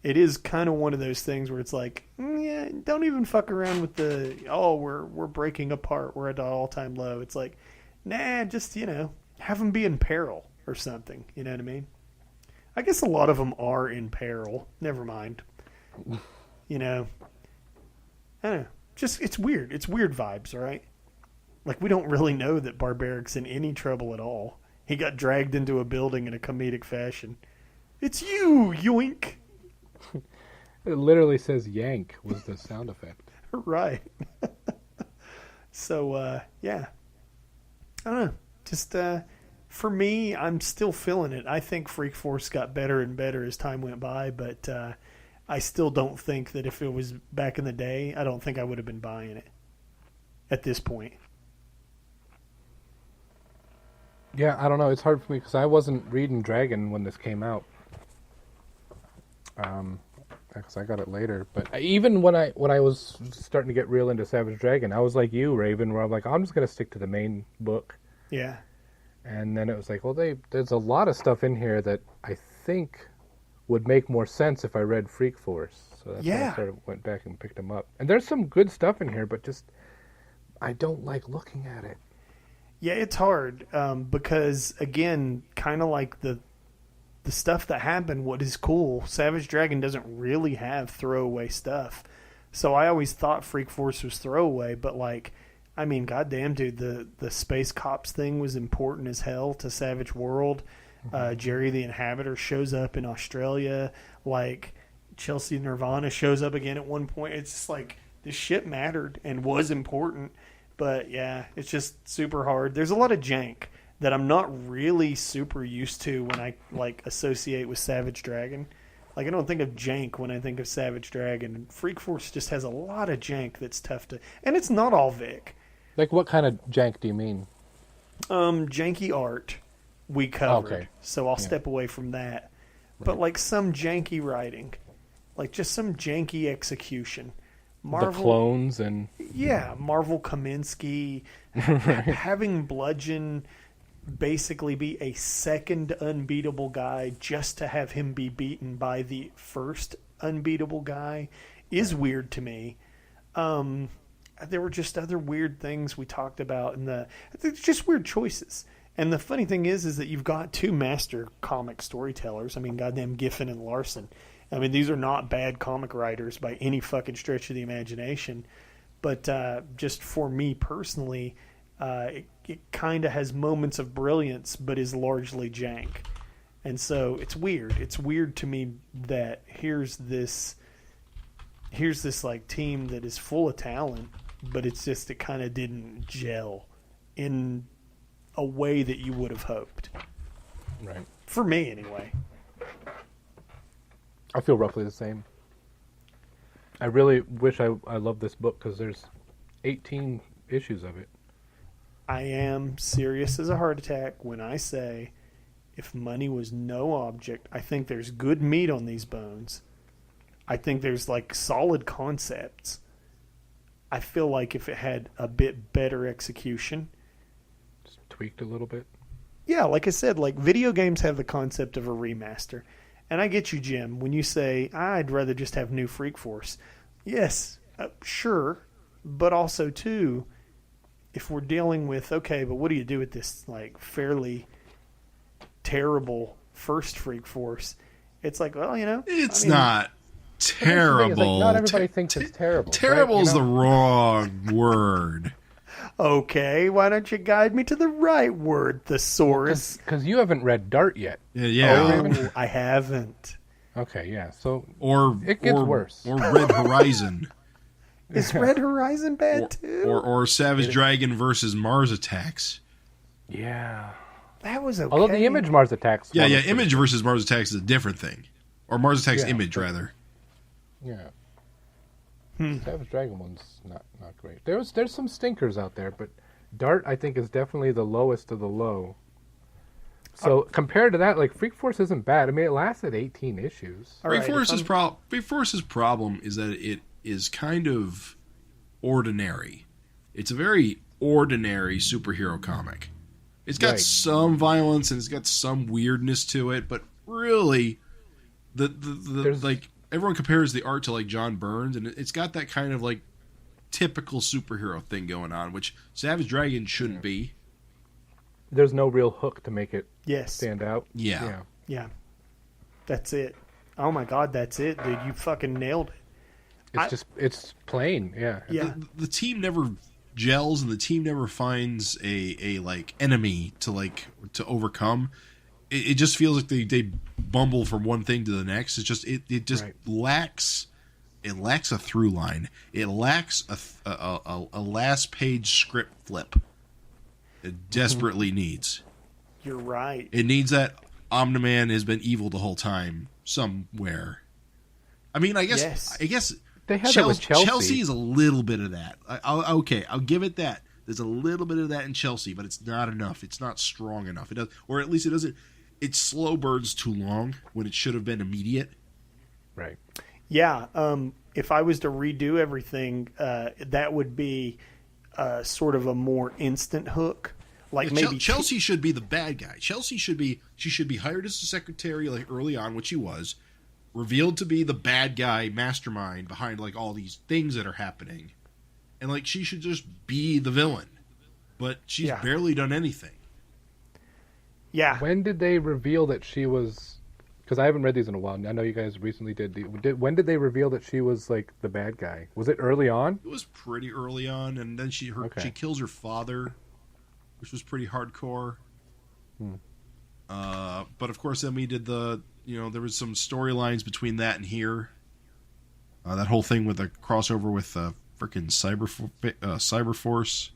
Speaker 3: it is kind of one of those things where it's like, yeah, don't even fuck around with the, we're breaking apart, we're at an all-time low. It's like, nah, just, have them be in peril or something. You know what I mean? I guess a lot of them are in peril. Never mind. I don't know. Just, it's weird. It's weird vibes, right? Like, we don't really know that Barbaric's in any trouble at all. He got dragged into a building in a comedic fashion. It's you, yoink!
Speaker 4: It literally says yank was the sound effect.
Speaker 3: Right. So, yeah. I don't know. Just, for me, I'm still feeling it. I think Freak Force got better and better as time went by, but I still don't think that if it was back in the day, I don't think I would have been buying it at this point.
Speaker 4: Yeah, I don't know. It's hard for me because I wasn't reading Dragon when this came out. Because I got it later. But even when I was starting to get real into Savage Dragon, I was like you, Raven, where I'm like, I'm just going to stick to the main book.
Speaker 3: Yeah.
Speaker 4: And then it was like, well, there's a lot of stuff in here that I think would make more sense if I read Freak Force. So that's when I went back and picked them up. And there's some good stuff in here, but just I don't like looking at it.
Speaker 3: Yeah, it's hard because, again, kind of like the stuff that happened, what is cool, Savage Dragon doesn't really have throwaway stuff. So I always thought Freak Force was throwaway, but, like, I mean, goddamn, dude, the Space Cops thing was important as hell to Savage World. Jerry the Inhabitor shows up in Australia. Like, Chelsea Nirvana shows up again at one point. It's just like, this shit mattered and was important. But, yeah, it's just super hard. There's a lot of jank that I'm not really super used to when I, like, associate with Savage Dragon. Like, I don't think of jank when I think of Savage Dragon. Freak Force just has a lot of jank that's tough to... And it's not all Vic.
Speaker 4: Like, what kind of jank do you mean?
Speaker 3: Janky art we covered.
Speaker 4: Okay.
Speaker 3: So I'll step away from that. Right. But, like, some janky writing. Like, just some janky execution.
Speaker 4: Marvel, the clones and...
Speaker 3: Yeah, Marvel Kaminsky. Having Bludgeon basically be a second unbeatable guy just to have him be beaten by the first unbeatable guy is weird to me. There were just other weird things we talked about, and it's just weird choices. And the funny thing is that you've got two master comic storytellers. I mean, goddamn Giffen and Larson. I mean, these are not bad comic writers by any fucking stretch of the imagination. But just for me personally, it kind of has moments of brilliance, but is largely jank. And so it's weird. It's weird to me that here's this like team that is full of talent, but it's just it kind of didn't gel in a way that you would have hoped.
Speaker 4: Right.
Speaker 3: For me, anyway.
Speaker 4: I feel roughly the same. I really wish I loved this book because there's 18 issues of it.
Speaker 3: I am serious as a heart attack when I say if money was no object, I think there's good meat on these bones. I think there's like solid concepts. I feel like if it had a bit better execution.
Speaker 4: Just tweaked a little bit.
Speaker 3: Yeah, like I said, like video games have the concept of a remaster. And I get you, Jim, when you say, I'd rather just have new Freak Force. Yes, sure. But also, too, if we're dealing with, okay, but what do you do with this, like, fairly terrible first Freak Force? It's like, well, you know.
Speaker 1: It's not terrible.
Speaker 4: Like, not everybody thinks it's terrible.
Speaker 1: Terrible is
Speaker 4: the
Speaker 1: wrong word.
Speaker 3: Okay, why don't you guide me to the right word, thesaurus?
Speaker 4: Because you haven't read Dart yet.
Speaker 1: Yeah.
Speaker 3: Oh, I haven't.
Speaker 4: Okay, yeah. So
Speaker 1: it
Speaker 4: gets worse.
Speaker 1: Or Red Horizon.
Speaker 3: Is Red Horizon bad too?
Speaker 1: Or Savage Dragon versus Mars Attacks.
Speaker 4: Yeah.
Speaker 3: That was okay.
Speaker 4: Although the Image Mars Attacks.
Speaker 1: Yeah, Image versus Mars Attacks is a different thing. Or Mars Attacks Image, rather.
Speaker 4: Yeah. Savage Dragon one's not great. There's some stinkers out there, but Dart I think is definitely the lowest of the low. So compared to that, like Freak Force isn't bad. I mean, it lasted 18 issues.
Speaker 1: Freak Force's problem is that it is kind of ordinary. It's a very ordinary superhero comic. It's got some violence and it's got some weirdness to it, but really, the like. Everyone compares the art to like John Burns, and it's got that kind of like typical superhero thing going on, which Savage Dragon shouldn't be.
Speaker 4: There's no real hook to make it stand out.
Speaker 1: Yeah.
Speaker 3: That's it. Oh my God, that's it, dude. You fucking nailed it.
Speaker 4: It's plain. Yeah.
Speaker 1: The team never gels, and the team never finds a like enemy to overcome. It just feels like they bumble from one thing to the next. It's just it just lacks it lacks a through line. It lacks a last page script flip. It desperately needs.
Speaker 3: You're right.
Speaker 1: It needs that Omni-Man has been evil the whole time somewhere. I mean, I guess
Speaker 4: they had that with Chelsea.
Speaker 1: Chelsea is a little bit of that. I'll give it that. There's a little bit of that in Chelsea, but it's not enough. It's not strong enough. It does, or at least it doesn't. It slow burns too long when it should have been immediate.
Speaker 4: Right.
Speaker 3: Yeah. If I was to redo everything, that would be sort of a more instant hook. Like maybe
Speaker 1: Chelsea should be the bad guy. She should be hired as a secretary like early on, which she was, revealed to be the bad guy mastermind behind like all these things that are happening, and like she should just be the villain. But she's barely done anything.
Speaker 3: Yeah.
Speaker 4: When did they reveal that she was? Because I haven't read these in a while. I know you guys recently did. When did they reveal that she was like the bad guy? Was it early on?
Speaker 1: It was pretty early on, and then she kills her father, which was pretty hardcore. But of course, then we did there was some storylines between that and here. That whole thing with the crossover with freaking Cyberforce.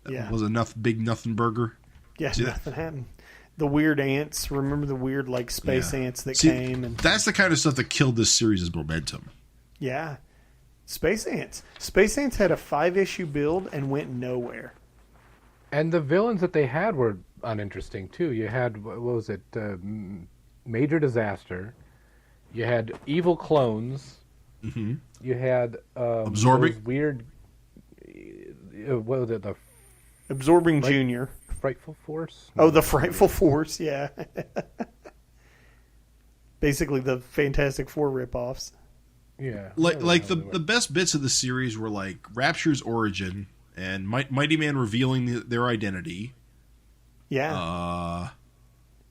Speaker 1: That was a big nothing burger.
Speaker 3: Yeah, nothing happened. The weird ants. Remember the weird like space ants that came? And
Speaker 1: that's the kind of stuff that killed this series' momentum.
Speaker 3: Yeah. Space ants. Space ants had a 5-issue build and went nowhere.
Speaker 4: And the villains that they had were uninteresting too. You had, what was it, Major Disaster. You had evil clones.
Speaker 1: Mm-hmm.
Speaker 4: You had
Speaker 1: Absorbing
Speaker 4: weird. What was it? The
Speaker 3: Absorbing Junior.
Speaker 4: Frightful Force.
Speaker 3: Oh, the Frightful Force. Yeah. Basically, the Fantastic Four ripoffs.
Speaker 4: Yeah.
Speaker 1: Like the best bits of the series were like Rapture's origin and Mighty Man revealing their identity.
Speaker 3: Yeah.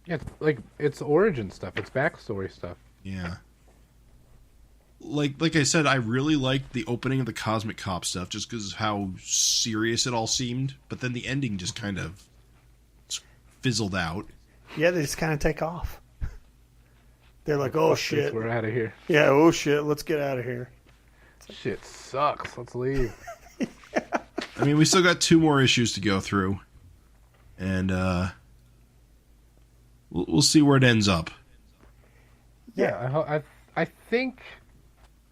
Speaker 4: It's origin stuff. It's backstory stuff.
Speaker 1: Yeah. Like I said, I really liked the opening of the Cosmic Cop stuff just because of how serious it all seemed. But then the ending just kind of fizzled out.
Speaker 3: Yeah, they just kind of take off. They're like, oh shit,
Speaker 4: we're out of here.
Speaker 3: Yeah, oh shit, let's get out of here.
Speaker 4: Shit sucks. Let's leave.
Speaker 1: I mean, we still got 2 more issues to go through, and we'll see where it ends up.
Speaker 4: Yeah, I think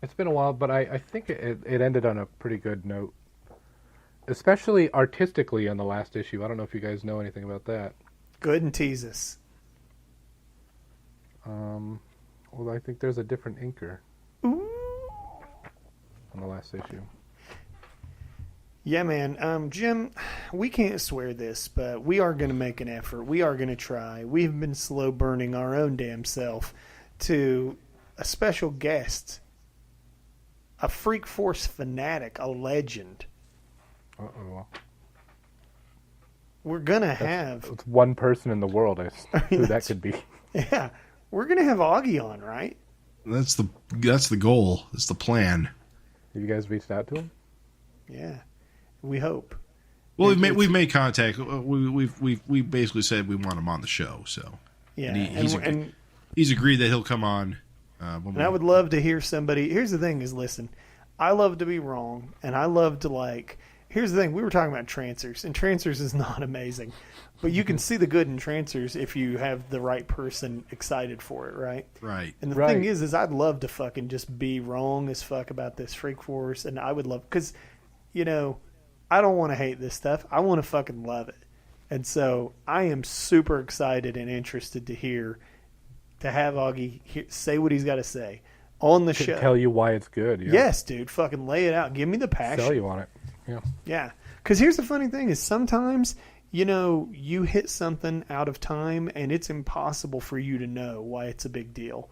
Speaker 4: it's been a while, but I think it ended on a pretty good note, especially artistically on the last issue. I don't know if you guys know anything about that.
Speaker 3: Go ahead and tease us.
Speaker 4: Well, I think there's a different inker on the last issue.
Speaker 3: Yeah, man. Jim, we can't swear this, but we are going to make an effort. We are going to try. We've been slow burning our own damn self to a special guest, a Freak Force fanatic, a legend.
Speaker 4: Uh-oh.
Speaker 3: We're going to have...
Speaker 4: It's one person in the world who that could be.
Speaker 3: Yeah. We're going to have Augie on, right?
Speaker 1: That's the goal. That's the plan.
Speaker 4: Have you guys reached out to him?
Speaker 3: Yeah. We hope.
Speaker 1: Well, we've made contact. We basically said we want him on the show, so...
Speaker 3: Yeah.
Speaker 1: And he's agreed that he'll come on.
Speaker 3: And I would love to hear somebody... Here's the thing is, listen, I love to be wrong, and I love to like... Here's the thing. We were talking about Trancers, and Trancers is not amazing. But you can see the good in Trancers if you have the right person excited for it, right?
Speaker 1: Right.
Speaker 3: And the thing is I'd love to fucking just be wrong as fuck about this Freak Force, and I would love... Because, I don't want to hate this stuff. I want to fucking love it. And so I am super excited and interested to have Augie say what he's got to say on the show.
Speaker 4: Tell you why it's good. Yeah.
Speaker 3: Yes, dude. Fucking lay it out. Give me the passion.
Speaker 4: Sell you on it. Yeah.
Speaker 3: Yeah. Because here's the funny thing is sometimes, you hit something out of time and it's impossible for you to know why it's a big deal.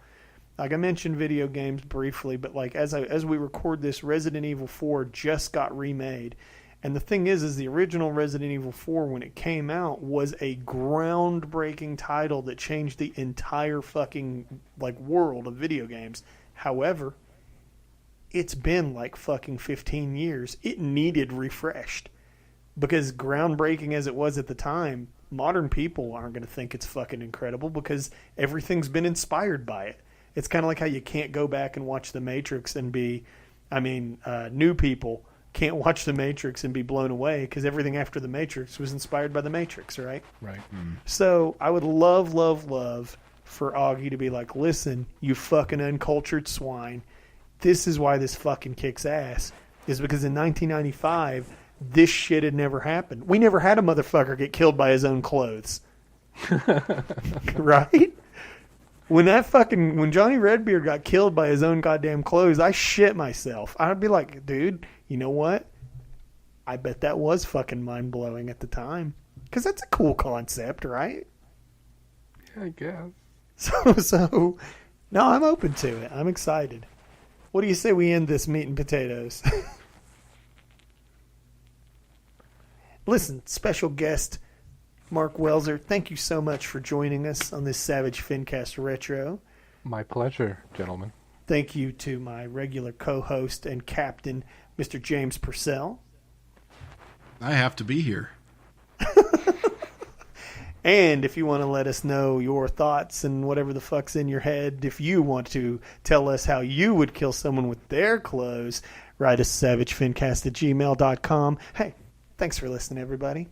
Speaker 3: Like I mentioned video games briefly, but like as we record this, Resident Evil 4 just got remade. And the thing is the original Resident Evil 4, when it came out, was a groundbreaking title that changed the entire fucking world of video games. However, it's been like fucking 15 years. It needed refreshed. Because groundbreaking as it was at the time, modern people aren't going to think it's fucking incredible because everything's been inspired by it. It's kind of like how you can't go back and watch The Matrix and be, I mean, new people can't watch The Matrix and be blown away because everything after The Matrix was inspired by The Matrix, right?
Speaker 4: Right.
Speaker 3: So I would love for Augie to be like, listen, you fucking uncultured swine, this is why this fucking kicks ass, is because in 1995, this shit had never happened. We never had a motherfucker get killed by his own clothes. Right? When Johnny Redbeard got killed by his own goddamn clothes, I shit myself. I'd be like, dude, you know what? I bet that was fucking mind-blowing at the time. Because that's a cool concept, right?
Speaker 4: I guess.
Speaker 3: So, no, I'm open to it. I'm excited. What do you say we end this meat and potatoes? Listen, special guest Mark Welser, thank you so much for joining us on this Savage FINcast Retro.
Speaker 4: My pleasure, gentlemen.
Speaker 3: Thank you to my regular co-host and captain, Mr. James Purcell.
Speaker 1: I have to be here.
Speaker 3: And if you want to let us know your thoughts and whatever the fuck's in your head, if you want to tell us how you would kill someone with their clothes, write us savagefincast@gmail.com. Hey, thanks for listening, everybody.